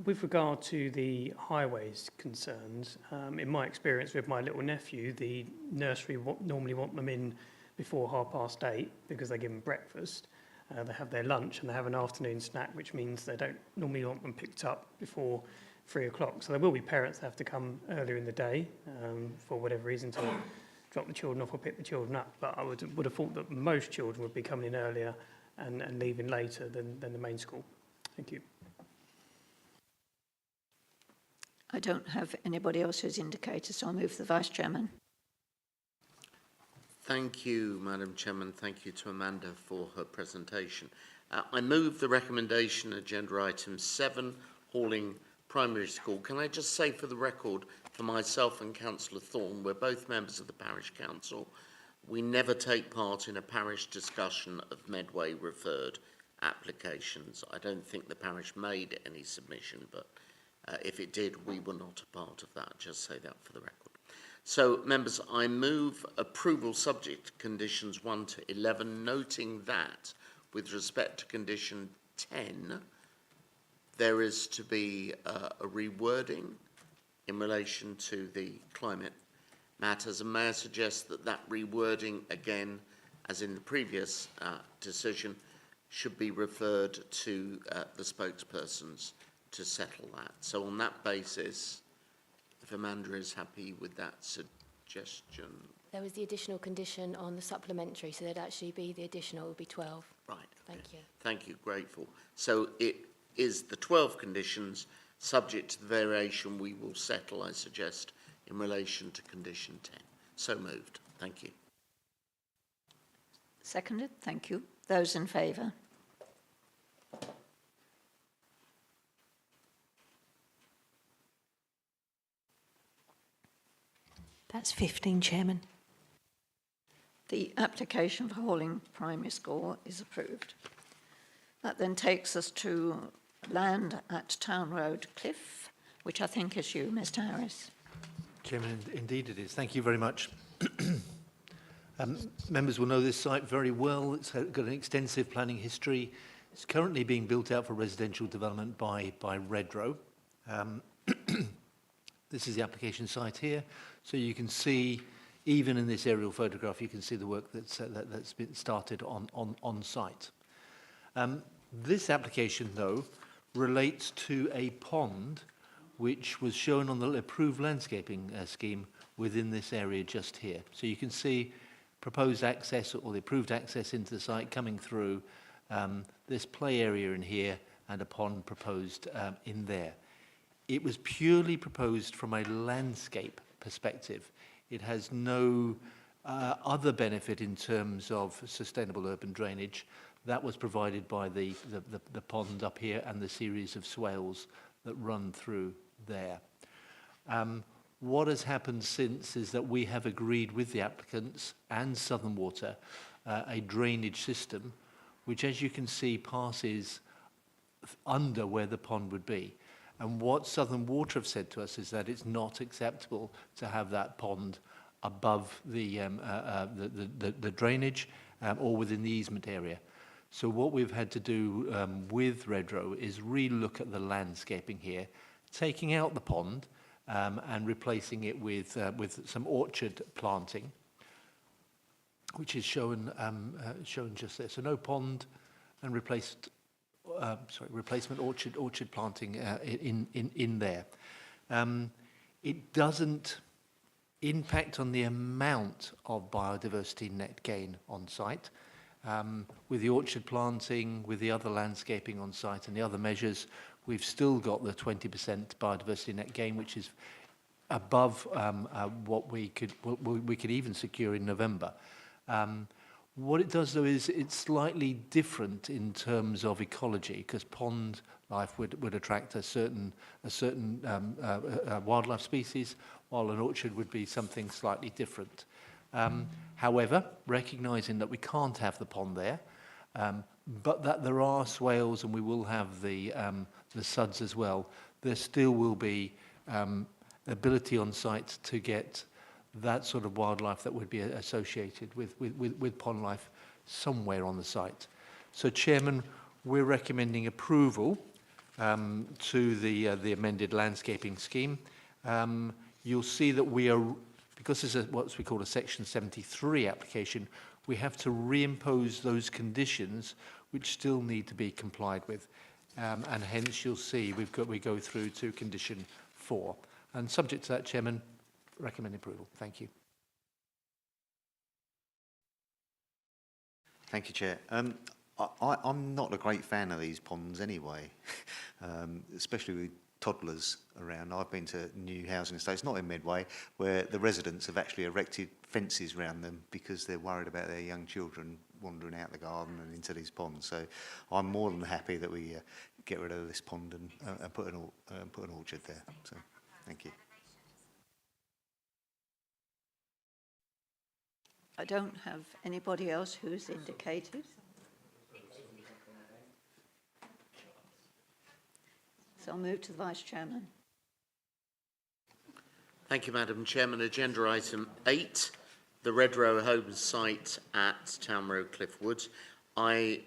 With regard to the highways concerns, in my experience with my little nephew, the nursery normally want them in before 8:30 because they give them breakfast. They have their lunch and they have an afternoon snack, which means they don't normally want them picked up before 3 o'clock. So there will be parents that have to come earlier in the day for whatever reason to drop the children off or pick the children up. But I would have thought that most children would be coming in earlier and leaving later than the main school. Thank you. I don't have anybody else who's indicated, so I'll move to the Vice Chairman. Thank you, Madam Chairman. Thank you to Amanda for her presentation. I move the recommendation, agenda item 7, Halling Primary School. Can I just say for the record, for myself and Councillor Thorne, we're both members of the Parish Council. We never take part in a parish discussion of Medway referred applications. I don't think the parish made any submission, but if it did, we were not a part of that. Just say that for the record. So, members, I move approval subject to conditions 1 to 11, noting that with respect to condition 10, there is to be a rewording in relation to the climate matters, and may I suggest that that rewording, again, as in the previous decision, should be referred to the spokespersons to settle that. So on that basis, if Amanda is happy with that suggestion. There was the additional condition on the supplementary, so there'd actually be the additional, it would be 12. Right. Thank you. Thank you, grateful. So it is the 12 conditions, subject to the variation we will settle, I suggest, in relation to condition 10. So moved. Thank you. Seconded, thank you. Those in favour? That's 15, Chairman. The application for Halling Primary School is approved. That then takes us to land at Town Road, Cliffe, which I think is you, Mr Harris. Chairman, indeed it is. Thank you very much. Members will know this site very well. It's got an extensive planning history. It's currently being built out for residential development by Redrow. This is the application site here. So you can see, even in this aerial photograph, you can see the work that's been started on site. This application, though, relates to a pond which was shown on the approved landscaping scheme within this area just here. So you can see proposed access or the approved access into the site coming through this play area in here and a pond proposed in there. It was purely proposed from a landscape perspective. It has no other benefit in terms of sustainable urban drainage. That was provided by the pond up here and the series of swales that run through there. What has happened since is that we have agreed with the applicants and Southern Water a drainage system which, as you can see, passes under where the pond would be. And what Southern Water have said to us is that it's not acceptable to have that pond above the drainage or within the easement area. So what we've had to do with Redrow is re-look at the landscaping here, taking out the pond and replacing it with some orchard planting, which is shown just there. So no pond and replacement orchard planting in there. It doesn't impact on the amount of biodiversity net gain on site. With the orchard planting, with the other landscaping on site and the other measures, we've still got the 20% biodiversity net gain, which is above what we could even secure in November. What it does, though, is it's slightly different in terms of ecology, because pond life would attract a certain wildlife species, while an orchard would be something slightly different. However, recognising that we can't have the pond there, but that there are swales and we will have the suds as well, there still will be ability on site to get that sort of wildlife that would be associated with pond life somewhere on the site. So, Chairman, we're recommending approval to the amended landscaping scheme. You'll see that we are, because this is what we call a Section 73 application, we have to reimpose those conditions which still need to be complied with. And hence, you'll see we go through to condition 4. And subject to that, Chairman, recommend approval. Thank you. Thank you, Chair. I'm not a great fan of these ponds anyway, especially with toddlers around. I've been to new housing estates, not in Medway, where the residents have actually erected fences around them because they're worried about their young children wandering out the garden and into these ponds. So I'm more than happy that we get rid of this pond and put an orchard there. So thank you. I don't have anybody else who's indicated. So I'll move to the Vice Chairman. Thank you, Madam Chairman. Agenda item 8, the Redrow Homes site at Town Road, Cliffe Woods. I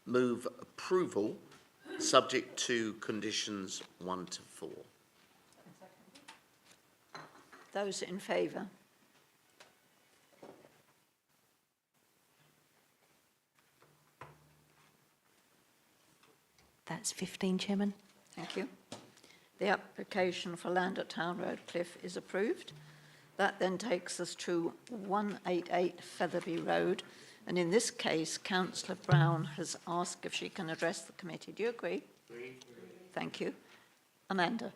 move approval subject to conditions 1 to 4. Those in favour? That's 15, Chairman. Thank you. The application for land at Town Road Cliffe is approved. That then takes us to 188 Featherby Road. And in this case, Councillor Brown has asked if she can address the committee. Do you agree? Agree. Thank you. Amanda.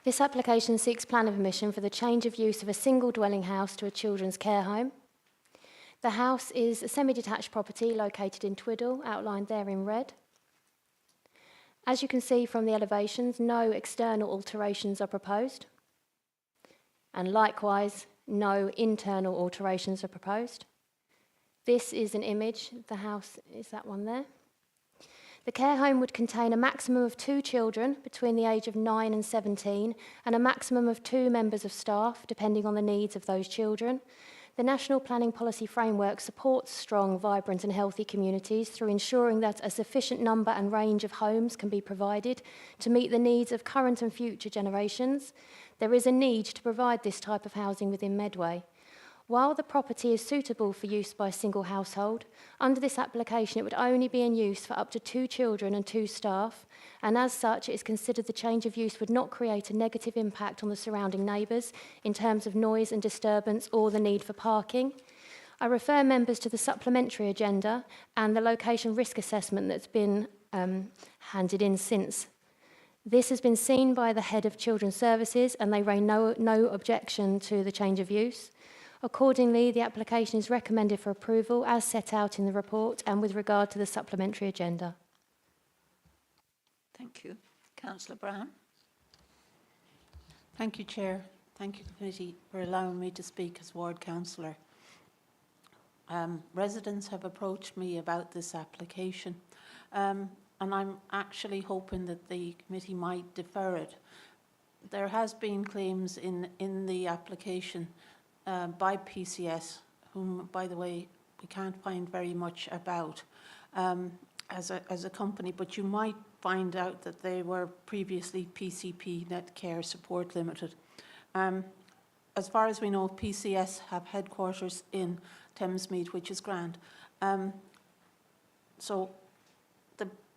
This application seeks planning permission for the change of use of a single dwelling house to a children's care home. The house is a semi-detached property located in Twiddle, outlined there in red. As you can see from the elevations, no external alterations are proposed. And likewise, no internal alterations are proposed. This is an image. The house is that one there. The care home would contain a maximum of 2 children between the age of 9 and 17 and a maximum of 2 members of staff, depending on the needs of those children. The National Planning Policy Framework supports strong, vibrant and healthy communities through ensuring that a sufficient number and range of homes can be provided to meet the needs of current and future generations. There is a need to provide this type of housing within Medway. While the property is suitable for use by a single household, under this application it would only be in use for up to 2 children and 2 staff, and as such it is considered the change of use would not create a negative impact on the surrounding neighbours in terms of noise and disturbance or the need for parking. I refer members to the supplementary agenda and the location risk assessment that's been handed in since. This has been seen by the Head of Children's Services and they raise no objection to the change of use. Accordingly, the application is recommended for approval as set out in the report and with regard to the supplementary agenda. Thank you. Councillor Brown. Thank you, Chair. Thank you, Committee, for allowing me to speak as Ward Councillor. Residents have approached me about this application, and I'm actually hoping that the committee might defer it. There has been claims in the application by PCS, whom, by the way, we can't find very much about as a company, but you might find out that they were previously PCP Net Care Support Limited. As far as we know, PCS have headquarters in Thamesmead, which is grand. So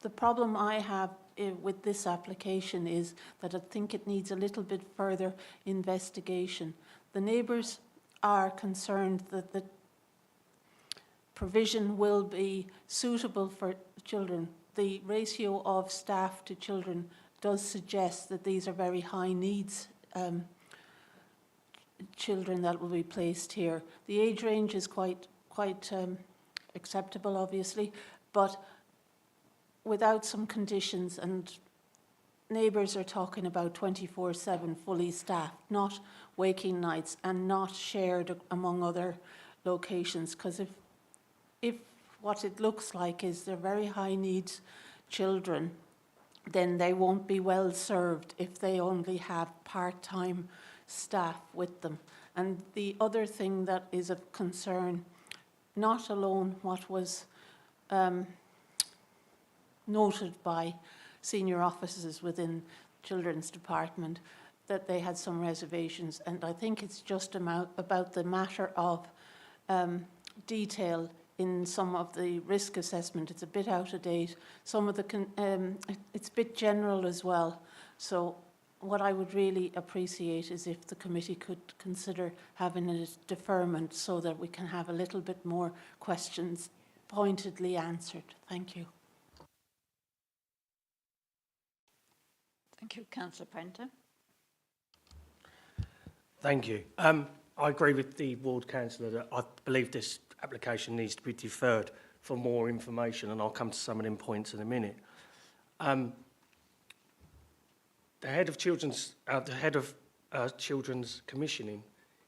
the problem I have with this application is that I think it needs a little bit further investigation. The neighbours are concerned that the provision will be suitable for children. The ratio of staff to children does suggest that these are very high needs children that will be placed here. The age range is quite acceptable, obviously, but without some conditions, and neighbours are talking about 24/7 fully staffed, not waking nights and not shared among other locations, because if what it looks like is they're very high needs children, then they won't be well served if they only have part-time staff with them. And the other thing that is of concern, not alone what was noted by senior officers within Children's Department, that they had some reservations, and I think it's just about the matter of detail in some of the risk assessment. It's a bit out of date. Some of the it's a bit general as well. So what I would really appreciate is if the committee could consider having a deferment so that we can have a little bit more questions pointedly answered. Thank you. Thank you. Councillor Prenter. Thank you. I agree with the ward councillor that I believe this application needs to be deferred for more information, and I'll come to some of them points in a minute. The head of children's commissioning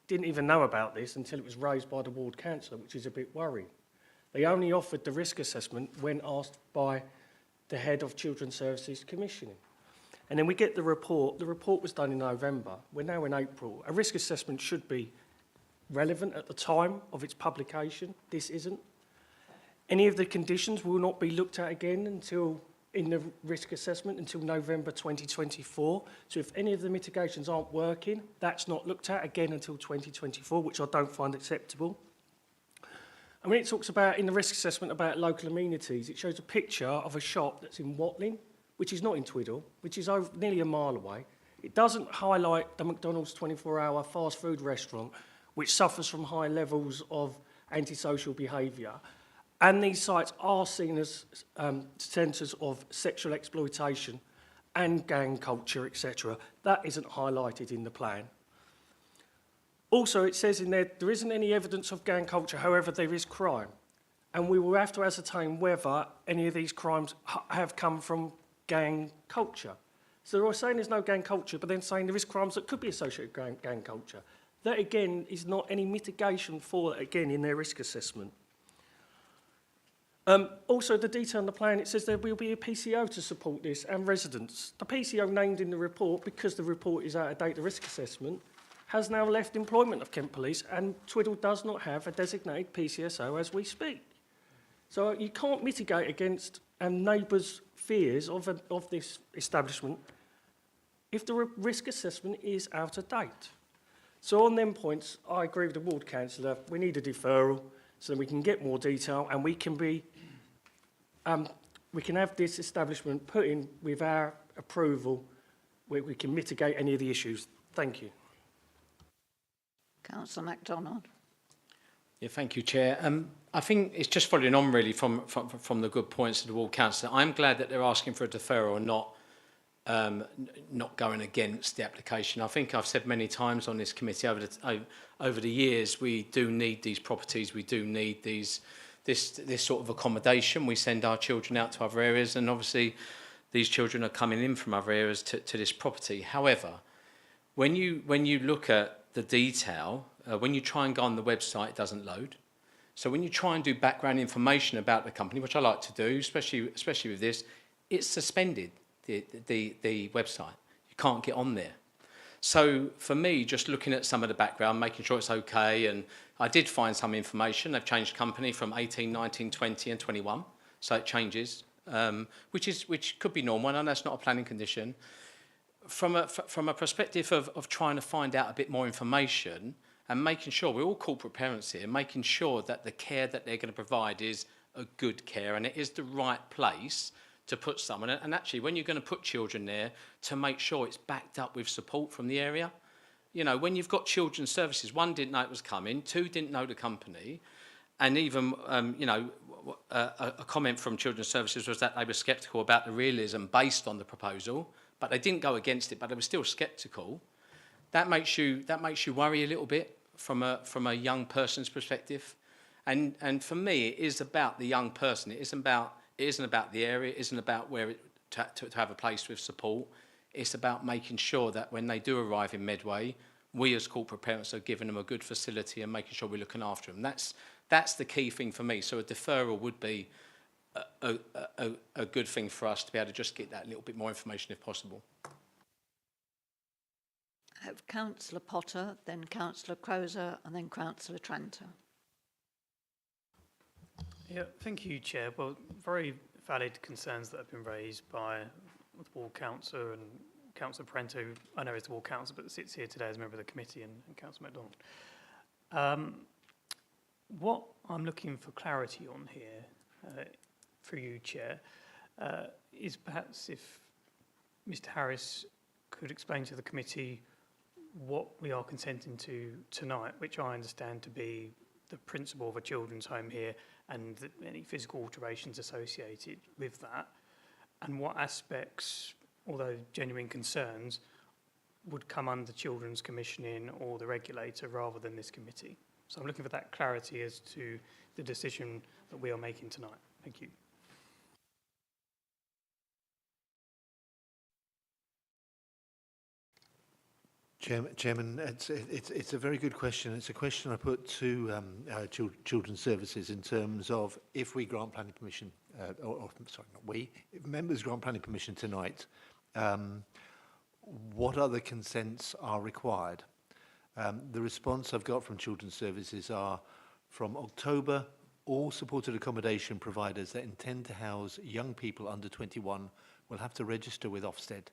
didn't even know about this until it was raised by the ward councillor, which is a bit worrying. They only offered the risk assessment when asked by the head of children's services commissioning. And then we get the report. The report was done in November. We're now in April. A risk assessment should be relevant at the time of its publication. This isn't. Any of the conditions will not be looked at again until in the risk assessment until November 2024. So if any of the mitigations aren't working, that's not looked at again until 2024, which I don't find acceptable. And when it talks about, in the risk assessment, about local amenities, it shows a picture of a shop that's in Watling, which is not in Twiddle, which is over, nearly a mile away. It doesn't highlight the McDonald's 24-hour fast food restaurant, which suffers from high levels of antisocial behaviour. And these sites are seen as centres of sexual exploitation and gang culture, etc. That isn't highlighted in the plan. Also, it says in there isn't any evidence of gang culture, however, there is crime. And we will have to ascertain whether any of these crimes have come from gang culture. So they're saying there's no gang culture, but then saying there is crimes that could be associated with gang culture. That, again, is not any mitigation for it, again, in their risk assessment. Also, the detail on the plan, it says there will be a PCO to support this and residents. The PCO named in the report, because the report is out of date, the risk assessment, has now left employment of Kent Police, and Twiddle does not have a designated PCSO as we speak. So you can't mitigate against neighbours' fears of this establishment if the risk assessment is out of date. So on them points, I agree with the ward councillor. We need a deferral so that we can get more detail and we can have this establishment put in with our approval where we can mitigate any of the issues. Thank you. Councillor MacDonald. Yeah, thank you, Chair. I think it's just following on really from the good points of the ward councillor. I'm glad that they're asking for a deferral and not going against the application. I think I've said many times on this committee over the years, we do need these properties, we do need this sort of accommodation. We send our children out to other areas, and obviously these children are coming in from other areas to this property. However, when you look at the detail, when you try and go on the website, it doesn't load. So when you try and do background information about the company, which I like to do, especially with this, it's suspended, the website. You can't get on there. So for me, just looking at some of the background, making sure it's okay, and I did find some information. They've changed company from 18, 19, 20 and 21, so it changes, which could be normal, and that's not a planning condition. From a perspective of trying to find out a bit more information and making sure, we're all corporate parents here, making sure that the care that they're going to provide is a good care and it is the right place to put someone. And actually, when you're going to put children there, to make sure it's backed up with support from the area. You know, when you've got children's services, one didn't know it was coming, two didn't know the company, and even, a comment from children's services was that they were sceptical about the realism based on the proposal, but they didn't go against it, but they were still sceptical. That makes you worry a little bit from a young person's perspective. And for me, it is about the young person. It isn't about the area. It isn't about where to have a place with support. It's about making sure that when they do arrive in Medway, we as corporate parents are giving them a good facility and making sure we're looking after them. That's the key thing for me. So a deferral would be a good thing for us to be able to just get that little bit more information if possible. I have Councillor Potter, then Councillor Croser, and then Councillor Tranter. Yeah, thank you, Chair. Well, very valid concerns that have been raised by the ward councillor and Councillor Parento, who I know is the ward councillor, but sits here today as a member of the committee, and Councillor MacDonald. What I'm looking for clarity on here, for you, Chair, is perhaps if Mr Harris could explain to the committee what we are consenting to tonight, which I understand to be the principle of a children's home here and any physical alterations associated with that, and what aspects, although genuine concerns, would come under Children's Commissioning or the regulator rather than this committee. So I'm looking for that clarity as to the decision that we are making tonight. Thank you. Chairman, it's a very good question. It's a question I put to Children's Services in terms of if we grant planning permission, sorry, not we, if members grant planning permission tonight, what other consents are required? The response I've got from Children's Services are from October all supported accommodation providers that intend to house young people under 21 will have to register with Ofsted.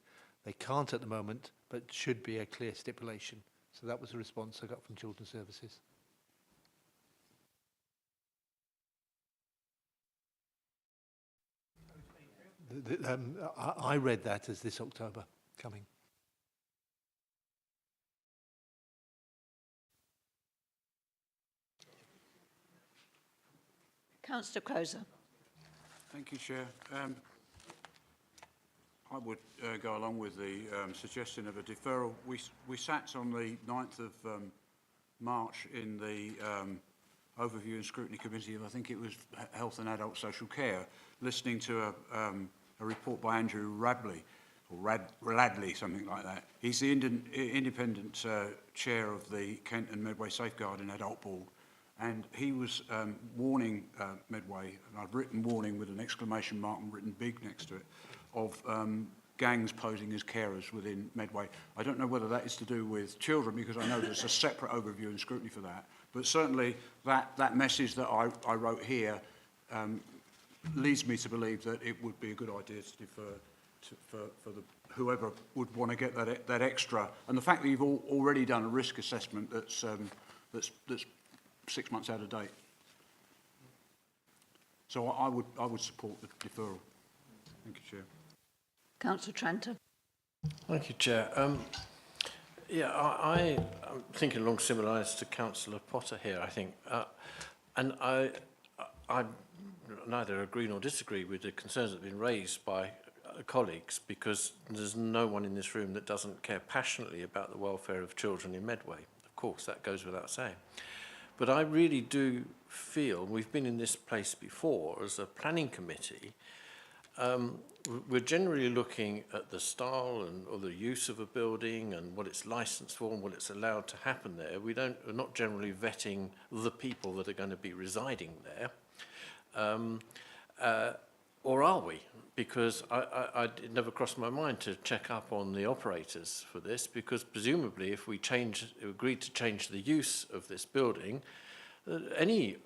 They can't at the moment, but should be a clear stipulation. So that was the response I got from Children's Services. I read that as this October coming. Councillor Croser. Thank you, Chair. I would go along with the suggestion of a deferral. We sat on the 9th of March in the Overview and Scrutiny Committee of, I think it was Health and Adult Social Care, listening to a report by Andrew Radley, or Radley, something like that. He's the independent chair of the Kent and Medway Safeguarding Adult Board, and he was warning Medway, and I've written warning with an exclamation mark and written big next to it, of gangs posing as carers within Medway. I don't know whether that is to do with children, because I know there's a separate overview and scrutiny for that, but certainly that message that I wrote here leads me to believe that it would be a good idea to defer for the whoever would want to get that extra. And the fact that you've already done a risk assessment that's 6 months out of date. So I would support the deferral. Thank you, Chair. Councillor Tranter. Thank you, Chair. Yeah, I'm thinking along similar lines to Councillor Potter here, I think. And I neither agree nor disagree with the concerns that have been raised by colleagues, because there's no one in this room that doesn't care passionately about the welfare of children in Medway. Of course, that goes without saying. But I really do feel, we've been in this place before as a planning committee, we're generally looking at the style or the use of a building and what it's licensed for and what it's allowed to happen there. We're not generally vetting the people that are going to be residing there. Or are we? Because it never crossed my mind to check up on the operators for this, because presumably if we agreed to change the use of this building, any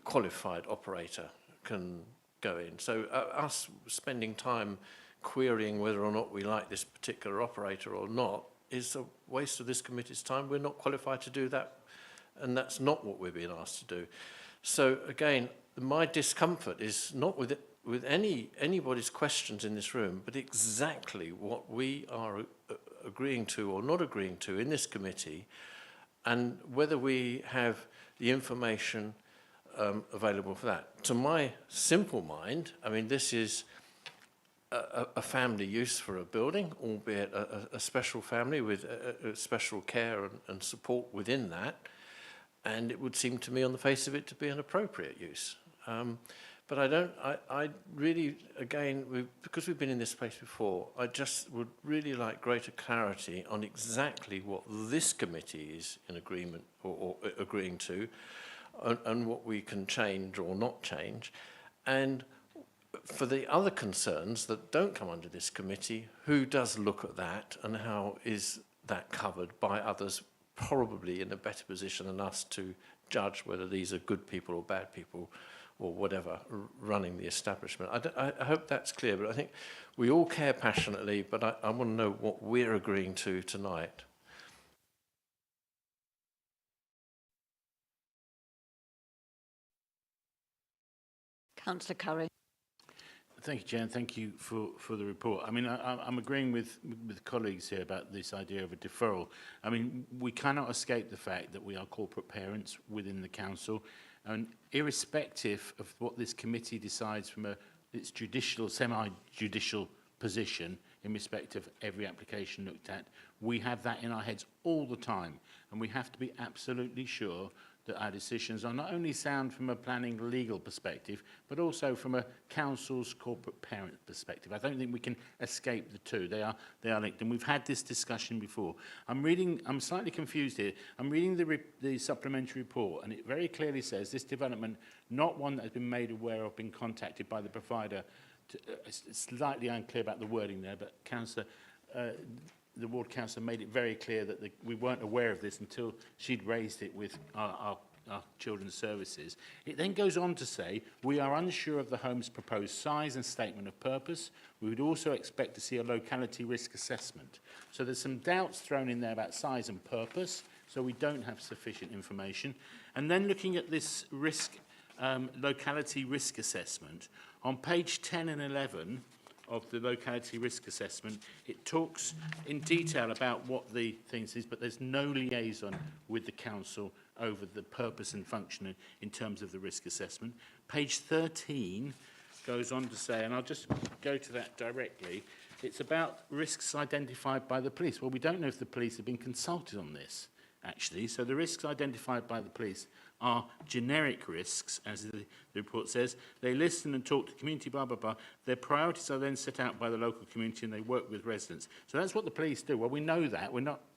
qualified operator can go in. So us spending time querying whether or not we like this particular operator or not is a waste of this committee's time. We're not qualified to do that, and that's not what we're being asked to do. So again, my discomfort is not with anybody's questions in this room, but exactly what we are agreeing to or not agreeing to in this committee, and whether we have the information available for that. To my simple mind, I mean, this is a family use for a building, albeit a special family with a special care and support within that, and it would seem to me on the face of it to be an appropriate use. But I really, again, because we've been in this place before, I just would really like greater clarity on exactly what this committee is in agreement or agreeing to, and what we can change or not change. And for the other concerns that don't come under this committee, who does look at that and how is that covered by others probably in a better position than us to judge whether these are good people or bad people or whatever running the establishment. I hope that's clear, but I think we all care passionately, but I want to know what we're agreeing to tonight. Councillor Curry. Thank you, Chair, and thank you for the report. I mean, I'm agreeing with colleagues here about this idea of a deferral. I mean, we cannot escape the fact that we are corporate parents within the council, and irrespective of what this committee decides from its judicial, semi-judicial position in respect of every application looked at, we have that in our heads all the time, and we have to be absolutely sure that our decisions are not only sound from a planning legal perspective, but also from a council's corporate parent perspective. I don't think we can escape the two. They are linked, and we've had this discussion before. I'm slightly confused here. I'm reading the supplementary report, and it very clearly says this development, not one that has been made aware of, been contacted by the provider. It's slightly unclear about the wording there, but the ward councillor made it very clear that we weren't aware of this until she'd raised it with our our children's services. It then goes on to say, we are unsure of the home's proposed size and statement of purpose. We would also expect to see a locality risk assessment. So there's some doubts thrown in there about size and purpose, so we don't have sufficient information. And then looking at this locality risk assessment, on page 10 and 11 of the locality risk assessment, it talks in detail about what the things is, but there's no liaison with the council over the purpose and function in terms of the risk assessment. Page 13 goes on to say, and I'll just go to that directly, it's about risks identified by the police. Well, we don't know if the police have been consulted on this, actually. So the risks identified by the police are generic risks, as the report says. They listen and talk to the community, blah, blah, blah. Their priorities are then set out by the local community and they work with residents. So that's what the police do. Well, we know that.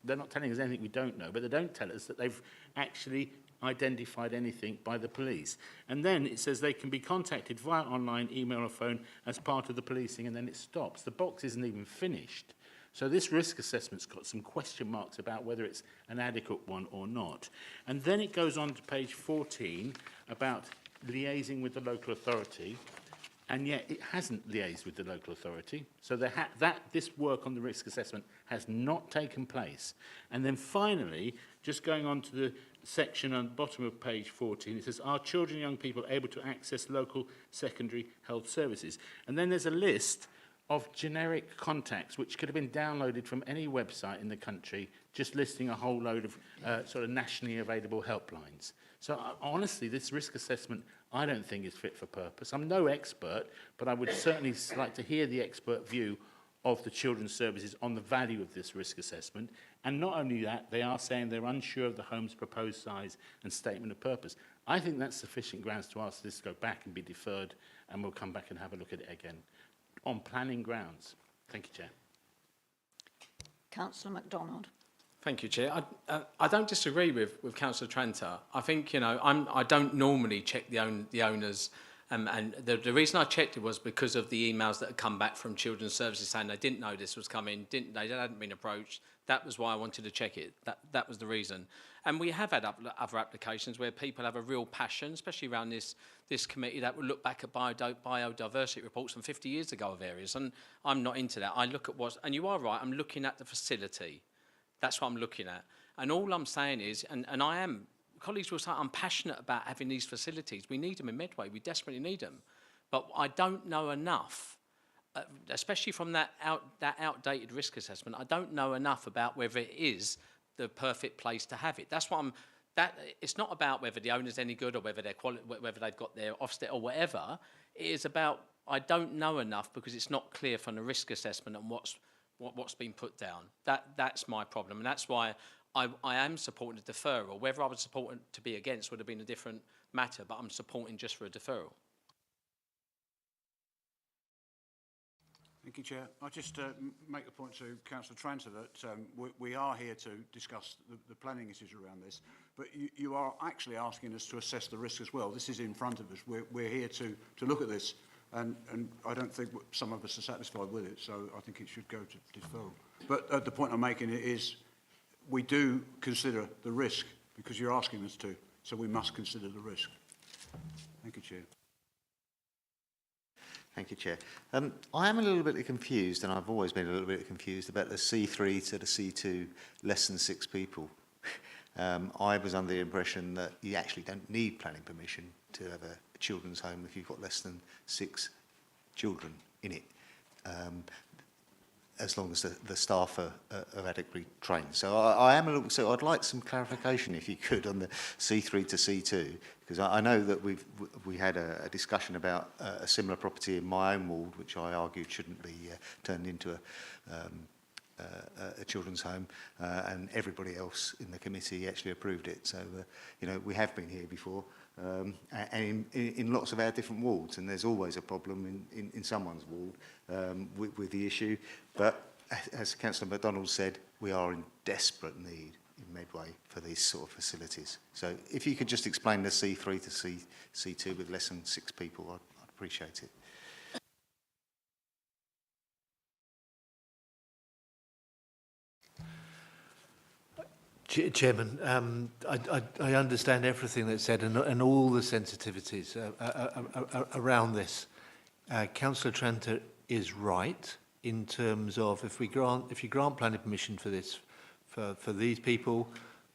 They're not telling us anything we don't know, but they don't tell us that they've actually identified anything by the police. And then it says they can be contacted via online, email or phone as part of the policing, and then it stops. The box isn't even finished. So this risk assessment's got some question marks about whether it's an adequate one or not. And then it goes on to page 14 about liaising with the local authority, and yet it hasn't liaised with the local authority. So this work on the risk assessment has not taken place. And then finally, just going on to the section on the bottom of page 14, it says, are children and young people able to access local secondary health services? And then there's a list of generic contacts which could have been downloaded from any website in the country, just listing a whole load of sort of nationally available helplines. So honestly, this risk assessment I don't think is fit for purpose. I'm no expert, but I would certainly like to hear the expert view of the children's services on the value of this risk assessment. And not only that, they are saying they're unsure of the home's proposed size and statement of purpose. I think that's sufficient grounds to ask this to go back and be deferred, and we'll come back and have a look at it again on planning grounds. Thank you, Chair. Councillor MacDonald. Thank you, Chair. I don't disagree with Councillor Tranter. I think, I don't normally check the owners, and the reason I checked it was because of the emails that had come back from Children's Services saying they didn't know this was coming, they hadn't been approached. That was why I wanted to check it. That was the reason. And we have had other applications where people have a real passion, especially around this committee, that will look back at biodiversity reports from 50 years ago of areas. And I'm not into that. I look at and you are right, I'm looking at the facility. That's what I'm looking at. And all I'm saying is, and I am, colleagues will say, I'm passionate about having these facilities. We need them in Medway. We desperately need them. But I don't know enough, especially from that outdated risk assessment. I don't know enough about whether it is the perfect place to have it. That's what it's not about whether the owner's any good or whether whether they've got their offset or whatever. It is about, I don't know enough because it's not clear from the risk assessment and what's been put down. That's my problem, and that's why I am supporting a deferral. Whether I was supporting to be against would have been a different matter, but I'm supporting just for a deferral. Thank you, Chair. I'll just make a point to Councillor Tranter that we are here to discuss the planning issues around this, but you are actually asking us to assess the risk as well. This is in front of us. We're here to look at this, and I don't think some of us are satisfied with it, so I think it should go to deferral. But the point I'm making is we do consider the risk because you're asking us to, so we must consider the risk. Thank you, Chair. Thank you, Chair. I am a little bit confused, and I've always been a little bit confused about the C3 to the C2, less than 6 people. I was under the impression that you actually don't need planning permission to have a children's home if you've got less than 6 children in it, as long as the staff are adequately trained. So I am a little. So I'd like some clarification, if you could, on the C3 to C2, because I know that we had a discussion about a similar property in my own ward, which I argued shouldn't be turned into a children's home, and everybody else in the committee actually approved it. So we have been here before, and in lots of our different wards, and there's always a problem in someone's ward with the issue. But as Councillor MacDonald said, we are in desperate need in Medway for these sort of facilities. So if you could just explain the C3 to C2 with less than 6 people, I'd appreciate it. Chairman, I understand everything that's said and all the sensitivities around this. Councillor Tranter is right in terms of if you grant planning permission for this, for these people,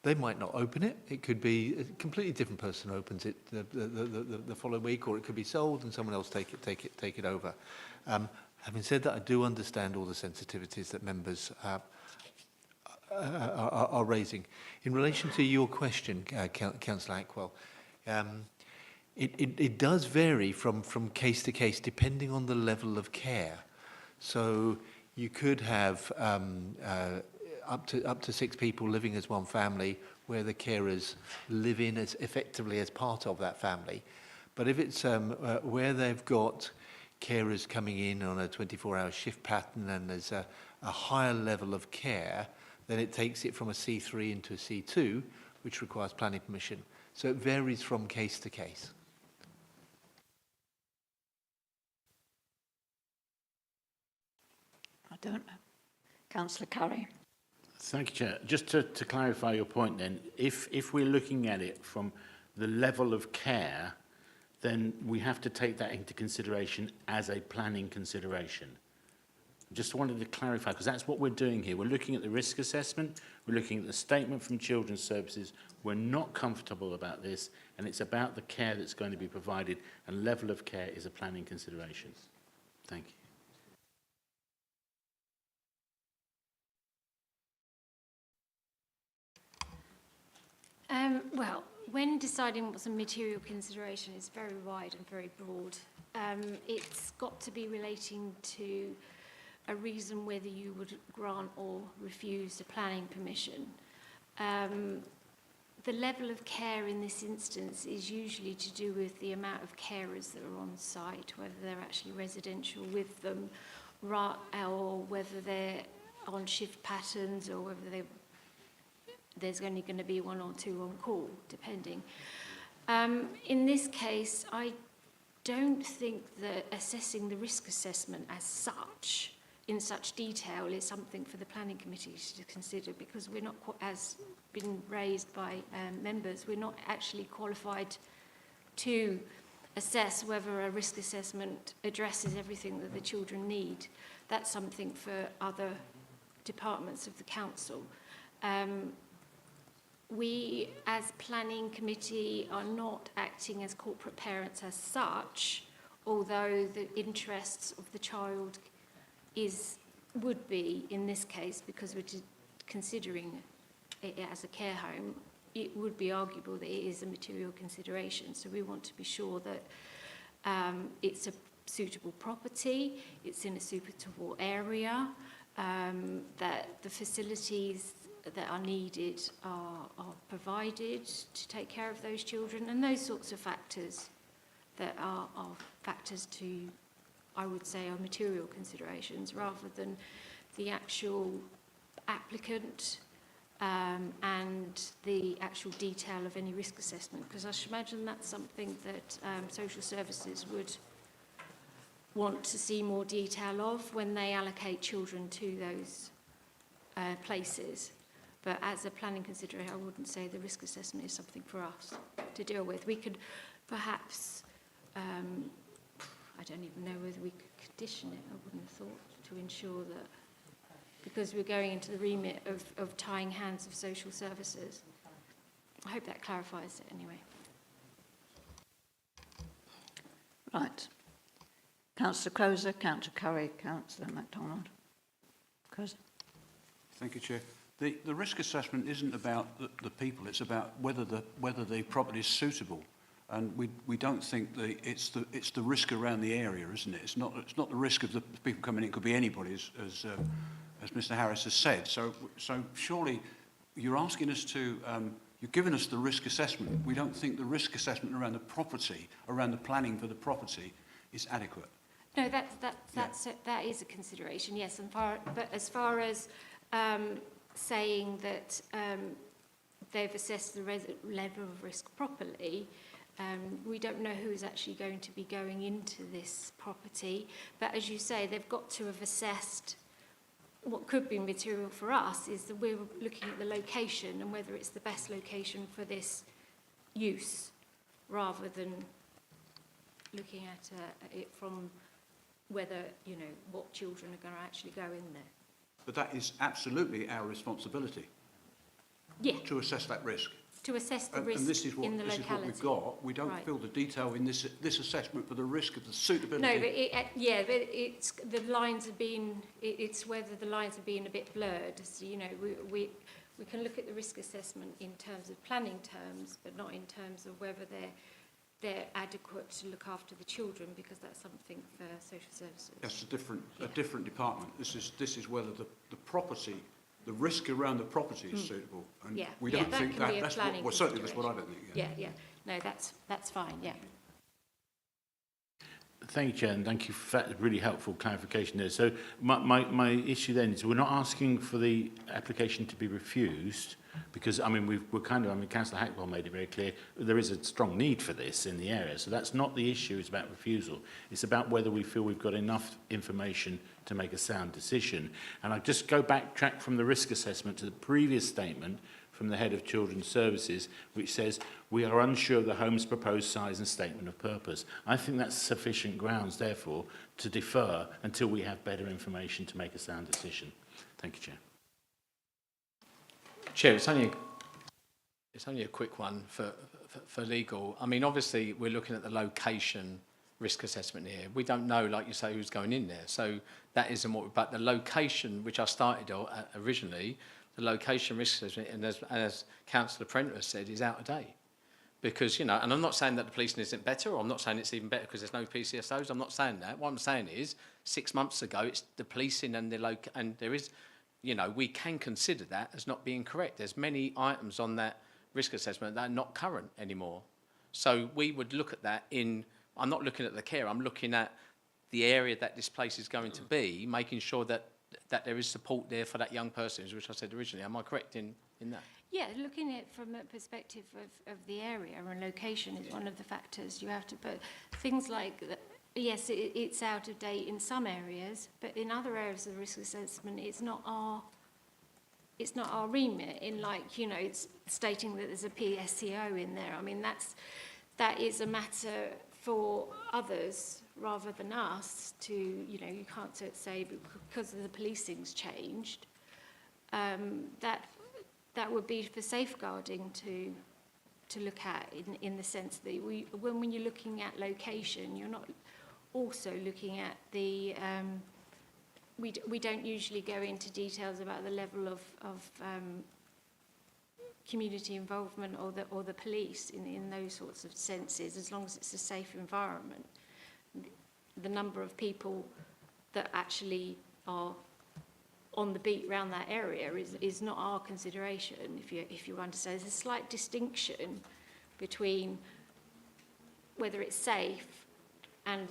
they might not open it. It could be a completely different person opens it the following week, or it could be sold and someone else take it over. Having said that, I do understand all the sensitivities that members are raising. In relation to your question, Councillor Ackwell, it does vary from case to case depending on the level of care. So you could have up to 6 people living as one family where the carers live in as effectively as part of that family. But if it's where they've got carers coming in on a 24-hour shift pattern and there's a higher level of care, then it takes it from a C3 into a C2, which requires planning permission. So it varies from case to case. I don't know. Councillor Curry. Thank you, Chair. Just to clarify your point then, if we're looking at it from the level of care, then we have to take that into consideration as a planning consideration. Just wanted to clarify, because that's what we're doing here. We're looking at the risk assessment, we're looking at the statement from Children's Services. We're not comfortable about this, and it's about the care that's going to be provided, and level of care is a planning consideration. Thank you. Well, when deciding what's a material consideration, it's very wide and very broad. It's got to be relating to a reason whether you would grant or refuse a planning permission. The level of care in this instance is usually to do with the amount of carers that are on site, whether they're actually residential with them, or whether they're on shift patterns, or whether there's only going to be 1 or 2 on call, depending. In this case, I don't think that assessing the risk assessment as such, in such detail, is something for the planning committee to consider, because we're not, as been raised by members, we're not actually qualified to assess whether a risk assessment addresses everything that the children need. That's something for other departments of the council. We, as planning committee, are not acting as corporate parents as such, although the interests of the child would be, in this case, because we're considering it as a care home, it would be arguable that it is a material consideration. So we want to be sure that it's a suitable property, it's in a suitable area, that the facilities that are needed are provided to take care of those children, and those sorts of factors that are factors to, I would say, are material considerations rather than the actual applicant and the actual detail of any risk assessment, because I should imagine that's something that social services would want to see more detail of when they allocate children to those places. But as a planning consideration, I wouldn't say the risk assessment is something for us to deal with. We could perhaps, I don't even know whether we could condition it, I wouldn't have thought, to ensure that, because we're going into the remit of tying hands of social services. I hope that clarifies it anyway. Right. Councillor Croser, Councillor Curry, Councillor MacDonald. Croser. Thank you, Chair. The risk assessment isn't about the people, it's about whether the property is suitable. And we don't think it's the risk around the area, isn't it? It's not the risk of the people coming in. It could be anybody, as Mr. Harris has said. So surely you're asking us to, you've given us the risk assessment. We don't think the risk assessment around the property, around the planning for the property, is adequate. No, that is a consideration, yes. But as far as saying that they've assessed the level of risk properly, we don't know who is actually going to be going into this property. But as you say, they've got to have assessed what could be material for us is that we're looking at the location and whether it's the best location for this use, rather than looking at it from whether, you know, what children are going to actually go in there. But that is absolutely our responsibility. Yeah. To assess that risk. To assess the risk and this is what, in the this locality. is what we've got. We don't Right. feel the detail in this assessment for the risk of the suitability. No, but it's the lines have been. It's whether the lines have been a bit blurred. So, you know, we can look at the risk assessment in terms of planning terms, but not in terms of whether they're adequate to look after the children, because that's something for social services. That's a different department. This is whether the property, the risk around the property is suitable. And we don't think that that's what, well, certainly that's what I don't think. Yeah. No, that's fine. Yeah. Thank you, Chair, and thank you for that really helpful clarification there. So my issue then is we're not asking for the application to be refused, because, I mean, Councillor Hackwell made it very clear there is a strong need for this in the area. So that's not the issue, it's about refusal. It's about whether we feel we've got enough information to make a sound decision. And I'll just backtrack from the risk assessment to the previous statement from the Head of Children's Services, which says, we are unsure of the home's proposed size and statement of purpose. I think that's sufficient grounds, therefore, to defer until we have better information to make a sound decision. Thank you, Chair. Chair, it's only a quick one for legal. I mean, obviously, we're looking at the location risk assessment here. We don't know, like you say, who's going in there. So that isn't what, but the location, which I started originally, the location risk assessment, and as Councillor Prentice said, is out of date. Because, you know, and I'm not saying that the policing isn't better, or I'm not saying it's even better because there's no PCSOs. I'm not saying that. What I'm saying is, 6 months ago, it's the policing and and there is, you know, we can consider that as not being correct. There's many items on that risk assessment that are not current anymore. So we would look at that I'm not looking at the care, I'm looking at the area that this place is going to be, making sure that there is support there for that young person, which I said originally. Am I correct in that? Yeah, looking at it from a perspective of the area and location is one of the factors you have to put. Things like, yes, it's out of date in some areas, but in other areas of the risk assessment, it's not our remit. In, like, you know, it's stating that there's a PSCO in there. I mean, that is a matter for others rather than us to, you know, you can't say because of the policing's changed, that would be for safeguarding to look at in the sense that when you're looking at location, you're not also looking at the we don't usually go into details about the level of community involvement or the police in those sorts of senses, as long as it's a safe environment. The number of people that actually are on the beat around that area is not our consideration, if you understand. There's a slight distinction between whether it's safe and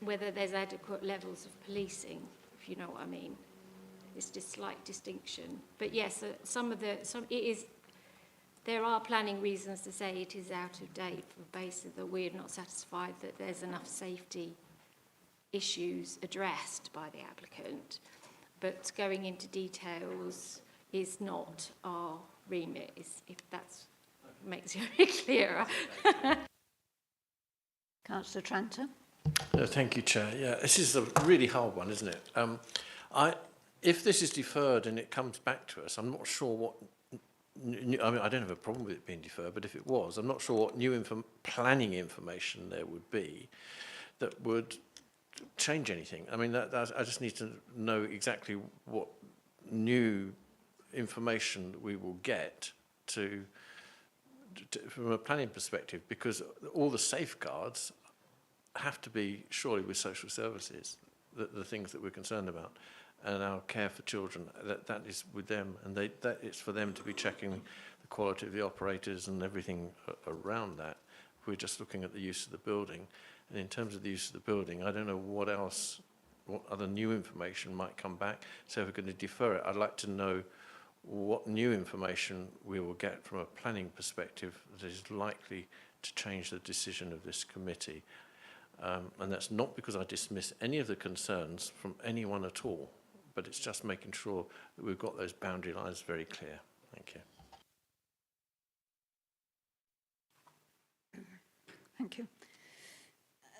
whether there's adequate levels of policing, if you know what I mean. It's just slight distinction. But yes, there are planning reasons to say it is out of date for the basis that we're not satisfied that there's enough safety issues addressed by the applicant. But going into details is not our remit, if that makes it a bit clearer. Councillor Tranter. Thank you, Chair. Yeah, this is a really hard one, isn't it? If this is deferred and it comes back to us, I'm not sure what... I mean, I don't have a problem with it being deferred, but if it was, I'm not sure what new planning information there would be that would change anything. I mean, I just need to know exactly what new information we will get from a planning perspective, because all the safeguards have to be surely with social services, the things that we're concerned about, and our care for children, that is with them, and that it's for them to be checking the quality of the operators and everything around that. We're just looking at the use of the building. And in terms of the use of the building, I don't know what other new information might come back. So if we're going to defer it, I'd like to know what new information we will get from a planning perspective that is likely to change the decision of this committee. And that's not because I dismiss any of the concerns from anyone at all. but it's just making sure that we've got those boundary lines very clear. Thank you. Thank you.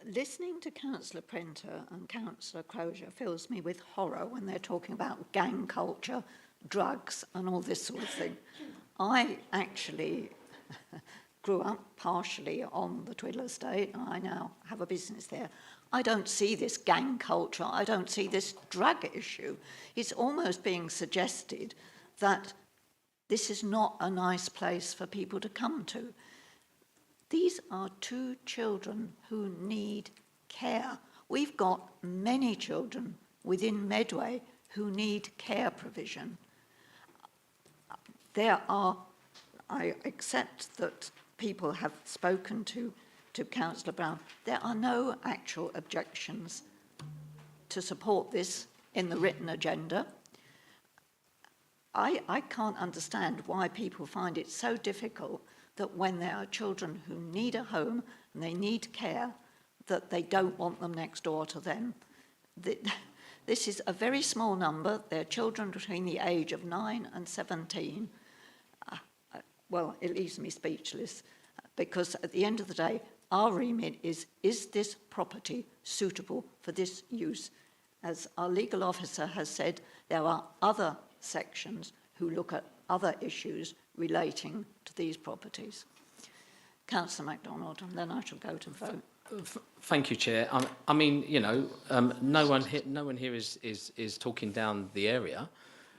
Listening to Councillor Prenter and Councillor Crozier fills me with horror when they're talking about gang culture, drugs and all this sort of thing. I actually grew up partially on the Twiddle estate. I now have a business there. I don't see this gang culture. I don't see this drug issue. It's almost being suggested that this is not a nice place for people to come to. These are 2 children who need care. We've got many children within Medway who need care provision. I accept that people have spoken to Councillor Brown. There are no actual objections to support this in the written agenda. I can't understand why people find it so difficult that when there are children who need a home and they need care, that they don't want them next door to them. This is a very small number. They're children between the age of 9 and 17. Well, it leaves me speechless, because at the end of the day, our remit is this property suitable for this use? As our legal officer has said, there are other sections who look at other issues relating to these properties. Councillor MacDonald, and then I shall go to vote. Thank you, Chair. I mean, you know, no one here is talking down the area,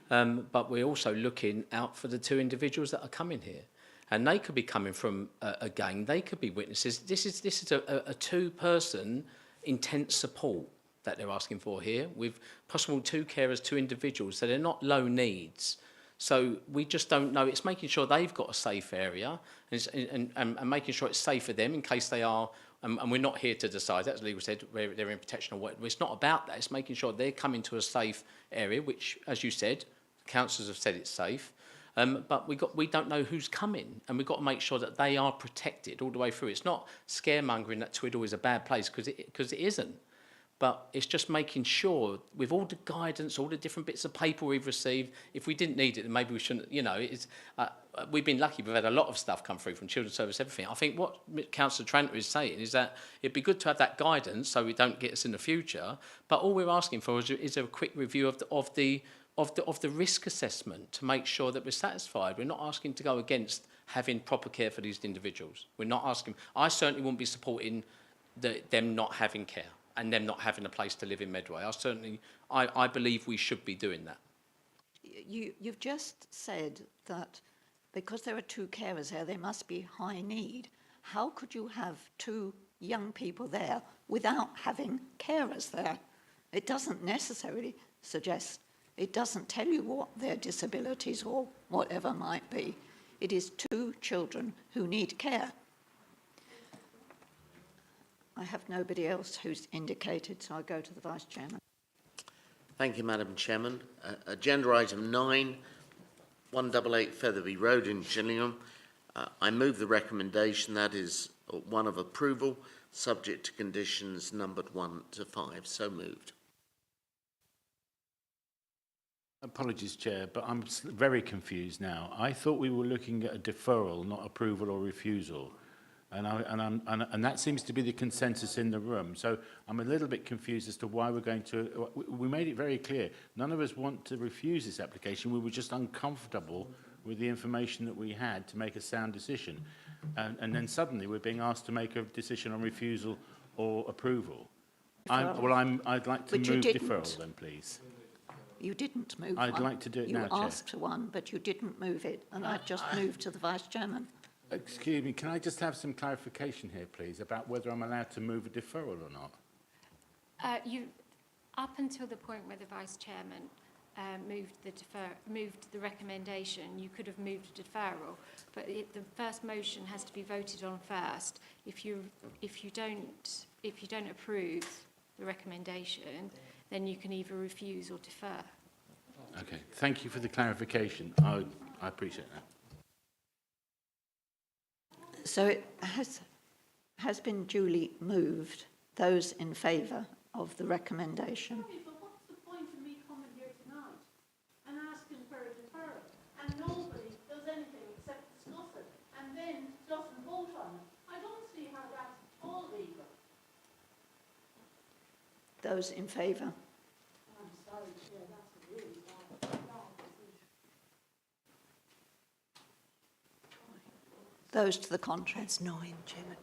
but we're also looking out for the 2 individuals that are coming here, and they could be coming from a gang. They could be witnesses. This is a 2-person intense support that they're asking for here, with possible 2 carers, 2 individuals, so they're not low needs. So we just don't know. It's making sure they've got a safe area and making sure it's safe for them in case they are, and we're not here to decide, as legal said, where they're in protection or what. It's not about that. It's making sure they're coming to a safe area, which, as you said, the councillors have said it's safe. But we don't know who's coming, and we've got to make sure that they are protected all the way through. It's not scaremongering that Twiddle is a bad place, because it isn't. But it's just making sure, with all the guidance, all the different bits of paper we've received, if we didn't need it, then maybe we shouldn't, you know, we've been lucky. We've had a lot of stuff come through from Children's Service, everything. I think what Councillor Tranter is saying is that it'd be good to have that guidance so we don't get us in the future. But all we're asking for is a quick review of the risk assessment to make sure that we're satisfied. We're not asking to go against having proper care for these individuals. We're not asking. I certainly wouldn't be supporting them not having care and them not having a place to live in Medway. I believe we should be doing that. You've just said that because there are 2 carers there, there must be high need. How could you have 2 young people there without having carers there? It doesn't necessarily suggest, it doesn't tell you what their disabilities or whatever might be. It is 2 children who need care. I have nobody else who's indicated, so I'll go to the Vice Chairman. Thank you, Madam Chairman. Agenda item 9, 188 Featherby Road in Gillingham. I move the recommendation, that is one of approval, subject to conditions numbered 1 to 5. So moved. Apologies, Chair, but I'm very confused now. I thought we were looking at a deferral, not approval or refusal. And that seems to be the consensus in the room. So I'm a little bit confused as to why we're going to... We made it very clear. None of us want to refuse this application. We were just uncomfortable with the information that we had to make a sound decision. And then suddenly we're being asked to make a decision on refusal or approval. I'd like to move deferral then, please. You didn't move I'd like to do it now, Chair. You asked for one, but you didn't move it, and I've just moved to the Vice Chairman. Excuse me, can I just have some clarification here, please, about whether I'm allowed to move a deferral or not? Up until the point where the Vice Chairman moved the recommendation, you could have moved a deferral, but the first motion has to be voted on first. If you don't approve the recommendation, then you can either refuse or defer. Okay, thank you for the clarification. I appreciate that. So it has been duly moved. Those in favour of the recommendation. Sorry, but what's the point of me coming here to Those in favour? Those to the contrary? That's 9, Chairman.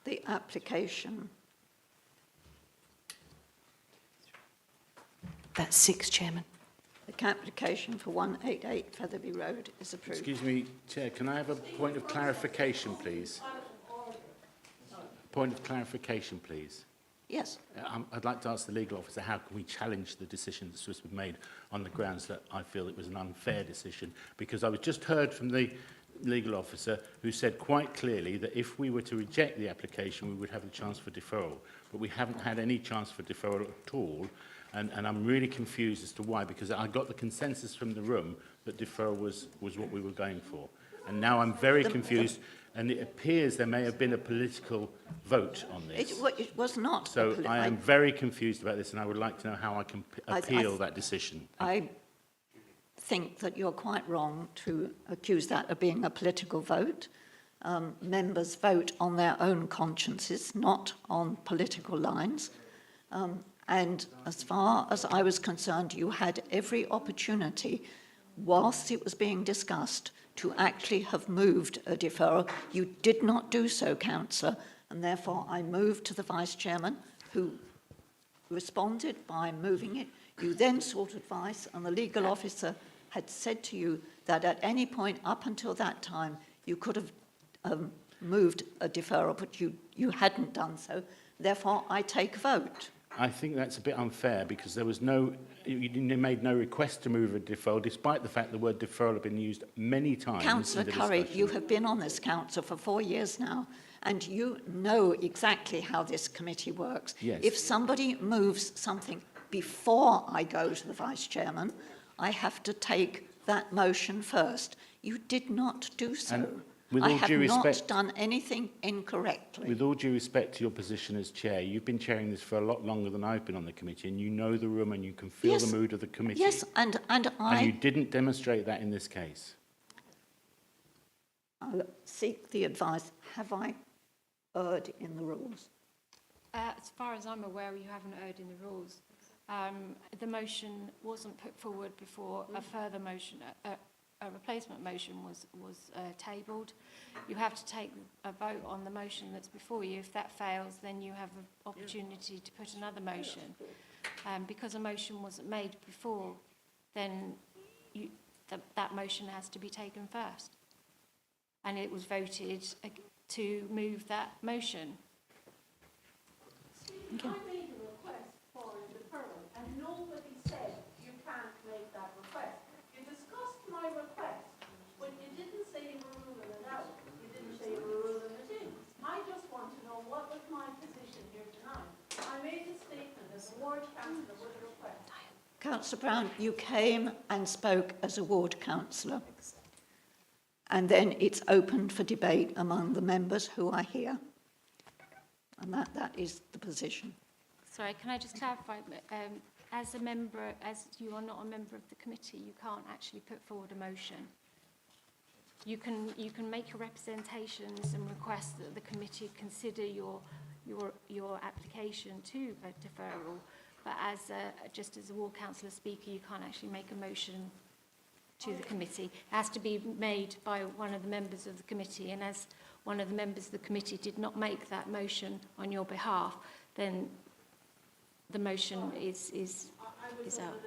The application, That's 6, Chairman. the application for 188 Featherby Road is approved. Excuse me, Chair, can I have a point of clarification, please? Point of clarification, please. Yes. I'd like to ask the legal officer, how can we challenge the decision that's just been made on the grounds that I feel it was an unfair decision? Because I was just heard from the legal officer who said quite clearly that if we were to reject the application, we would have a chance for deferral. But we haven't had any chance for deferral at all. And I'm really confused as to why, because I got the consensus from the room that deferral was what we were going for. And now I'm very confused, and it appears there may have been a political vote on this. It was not. So I am very confused about this, and I would like to know how I can appeal that decision. I think that you're quite wrong to accuse that of being a political vote. Members vote on their own consciences, not on political lines. And as far as I was concerned, you had every opportunity, whilst it was being discussed, to actually have moved a deferral. You did not do so, Councillor, and therefore I moved to the Vice Chairman, who responded by moving it. You then sought advice, and the legal officer had said to you that at any point up until that time, you could have moved a deferral, but you hadn't done so. Therefore, I take vote. I think that's a bit unfair because there was you made no request to move a deferral, despite the fact the word deferral had been used many times. Councillor Curry, you have been on this council for 4 years now, and you know exactly how this committee works. Yes. If somebody moves something before I go to the Vice Chairman, I have to take that motion first. You did not do so. And with I all have due not respect, done anything incorrectly. with all due respect to your position as chair, you've been chairing this for a lot longer than I've been on the committee, and you know the room and you can feel Yes. the mood of the committee. Yes, and you didn't demonstrate that in this case. I'll seek the advice. Have I erred in the rules? As far as I'm aware, you haven't erred in the rules. The motion wasn't put forward before a further motion, a replacement motion was tabled. You have to take a vote on the motion that's before you. If that fails, then you have an opportunity to put another motion. Because a motion wasn't made before, then that motion has to be taken first. And it was voted to move that motion. I made a request for a deferral, and nobody said you can't make that request. You discussed my request, but you didn't say you were ruling it out. You didn't say you were ruling it in. I just want to know what was my position here tonight. I made a statement as a ward councillor with a request. Councillor Brown, you came and spoke as a ward councillor. And then it's opened for debate among the members who are here. And that is the position. Sorry, can I just clarify? As a member, as you are not a member of the committee, you can't actually put forward a motion. You can make your representations and request that the committee consider your application to a deferral, but just as a ward councillor speaker, you can't actually make a motion to the committee. It has to be made by one of the members of the committee, and as one of the members of the committee did not make that motion on your behalf, then the motion is out.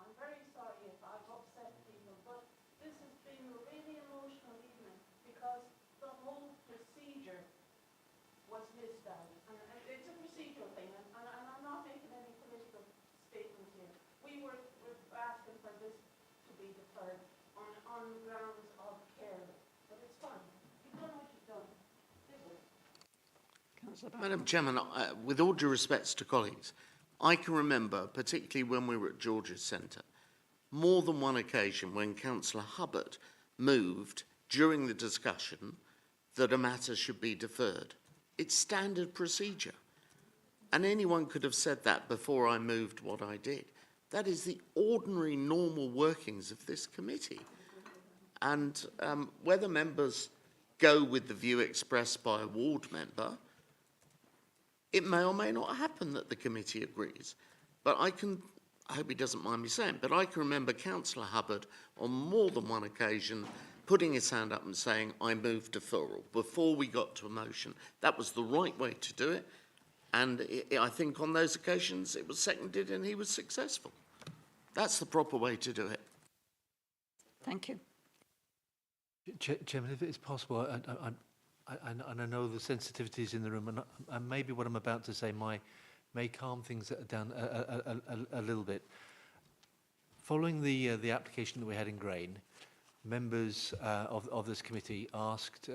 I'm very sorry if I've upset people, but this has been a really emotional evening because the whole procedure was missed out. And it's a procedural thing, and I'm not making any political statements here. We were asking for this to be deferred on grounds of care, but it's fine. You've done what you've done. Madam Chairman, with all due respects to colleagues, I can remember, particularly when we were at George's Centre, more than one occasion when Councillor Hubbard moved during the discussion that a matter should be deferred. It's standard procedure. And anyone could have said that before I moved what I did. That is the ordinary, normal workings of this committee. And whether members go with the view expressed by a ward member, it may or may not happen that the committee agrees. But I hope he doesn't mind me saying, but I can remember Councillor Hubbard on more than one occasion putting his hand up and saying, I move deferral, before we got to a motion. That was the right way to do it. And I think on those occasions it was seconded and he was successful. That's the proper way to do it. Thank you. Chairman, if it's possible, and I know the sensitivities in the room, and maybe what I'm about to say may calm things down a little bit. Following the application that we had in Grain, members of this committee asked,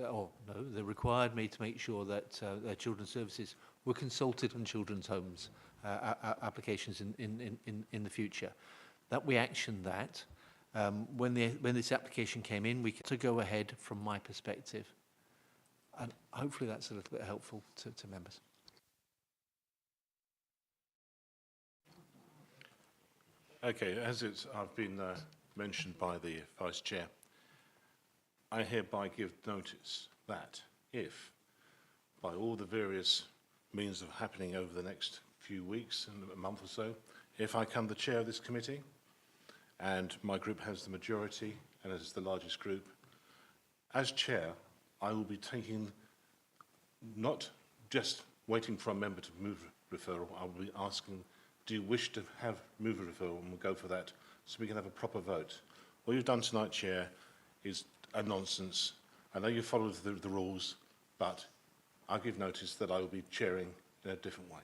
they required me to make sure that their children's services were consulted on children's homes applications in the future. That we actioned that. When this application came in, we could go ahead from my perspective. And hopefully that's a little bit helpful to members. Okay, as I've been mentioned by the Vice Chair, I hereby give notice that if, by all the various means of happening over the next few weeks and a month or so, if I become the chair of this committee, and my group has the majority, and as the largest group, as chair, I will be taking, not just waiting for a member to move referral, I will be asking, do you wish to have move a referral, and we'll go for that, so we can have a proper vote. What you've done tonight, Chair, is a nonsense. I know you followed the rules, but I give notice that I will be chairing in a different way.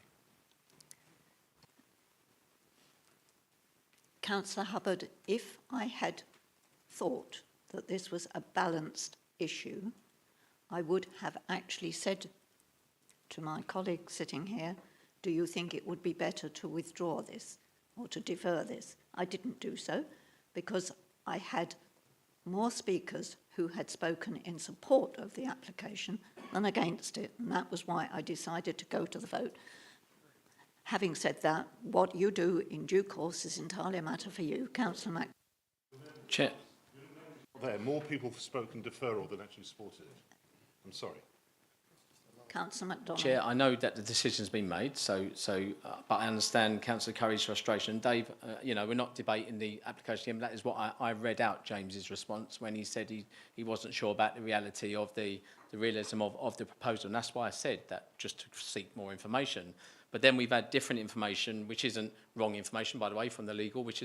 Councillor Hubbard, if I had thought that this was a balanced issue, I would have actually said to my colleague sitting here, do you think it would be better to withdraw this or to defer this? I didn't do so because I had more speakers who had spoken in support of the application than against it, and that was why I decided to go to the vote. Having said that, what you do in due course is entirely a matter for you. Councillor Mac. Chair. More people have spoken deferral than actually supported it. I'm sorry. Councillor MacDonald. Chair, I know that the decision's been made, but I understand Councillor Curry's frustration. Dave, we're not debating the application. That is what I read out James's response when he said he wasn't sure about the reality of the realism of the proposal, and that's why I said that, just to seek more information. But then we've had different information, which isn't wrong information, by the way, from the legal, which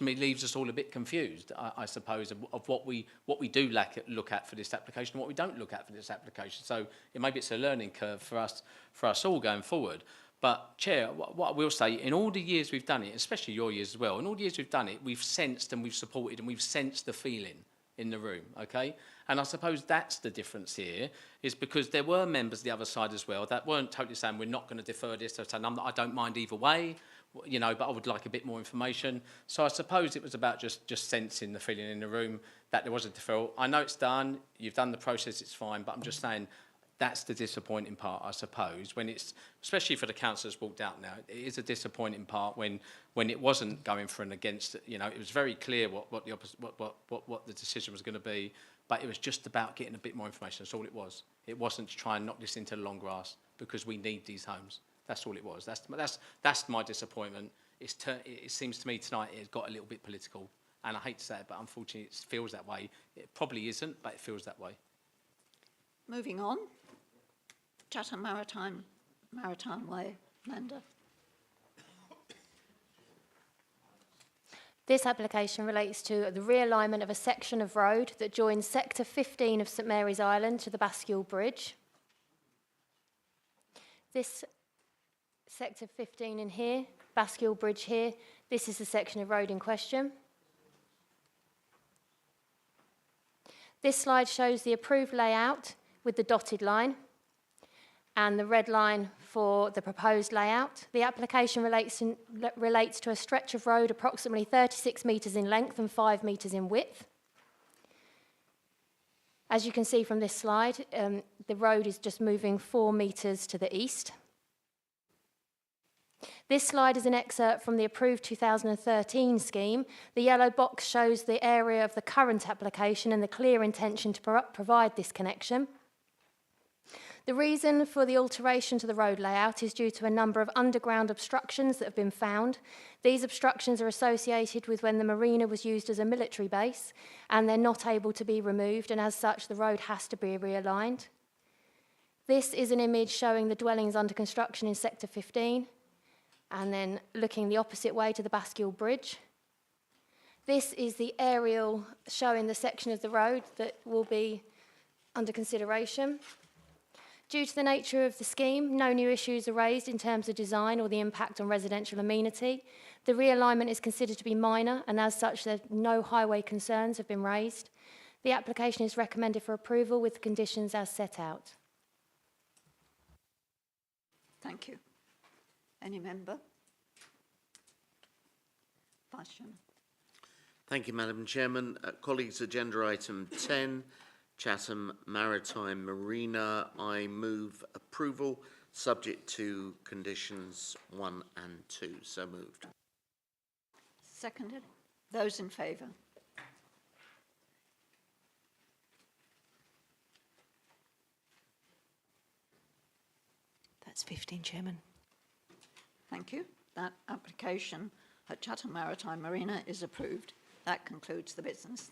leaves us all a bit confused, I suppose, of what we do look at for this application and what we don't look at for this application. So maybe it's a learning curve for us all going forward. But, Chair, what I will say, in all the years we've done it, especially your years as well, in all the years we've done it, we've sensed and we've supported and we've sensed the feeling in the room, okay? And I suppose that's the difference here, is because there were members the other side as well that weren't totally saying we're not going to defer this, or saying I don't mind either way, but I would like a bit more information. So I suppose it was about just sensing the feeling in the room that there was a deferral. I know it's done, you've done the process, it's fine, but I'm just saying that's the disappointing part, I suppose, when it's, especially for the councillors walked out now, it is a disappointing part when it wasn't going for and against, it was very clear what the decision was going to be, but it was just about getting a bit more information. That's all it was. It wasn't to try and knock this into the long grass because we need these homes. That's all it was. That's my disappointment. It seems to me tonight it got a little bit political, and I hate to say it, but unfortunately it feels that way. It probably isn't, but it feels that way. Moving on. Chatham Maritime Way, Amanda. This application relates to the realignment of a section of road that joins Sector 15 of St Mary's Island to the Bascule Bridge. This Sector 15 in here, Bascule Bridge here, this is the section of road in question. This slide shows the approved layout with the dotted line and the red line for the proposed layout. The application relates to a stretch of road approximately 36 metres in length and 5 metres in width. As you can see from this slide, the road is just moving 4 metres to the east. This slide is an excerpt from the approved 2013 scheme. The yellow box shows the area of the current application and the clear intention to provide this connection. The reason for the alteration to the road layout is due to a number of underground obstructions that have been found. These obstructions are associated with when the Marina was used as a military base, and they're not able to be removed, and as such the road has to be realigned. This is an image showing the dwellings under construction in Sector 15, and then looking the opposite way to the Bascule Bridge. This is the aerial showing the section of the road that will be under consideration. Due to the nature of the scheme, no new issues are raised in terms of design or the impact on residential amenity. The realignment is considered to be minor, and as such, no highway concerns have been raised. The application is recommended for approval with the conditions as set out. Thank you. Any member? Vice Chairman. Thank you, Madam Chairman. Colleagues, agenda item 10, Chatham Maritime Marina. I move approval subject to conditions 1 and 2. So moved. Seconded. Those in favour? That's 15, Chairman. Thank you. That application at Chatham Maritime Marina is approved. That concludes the business.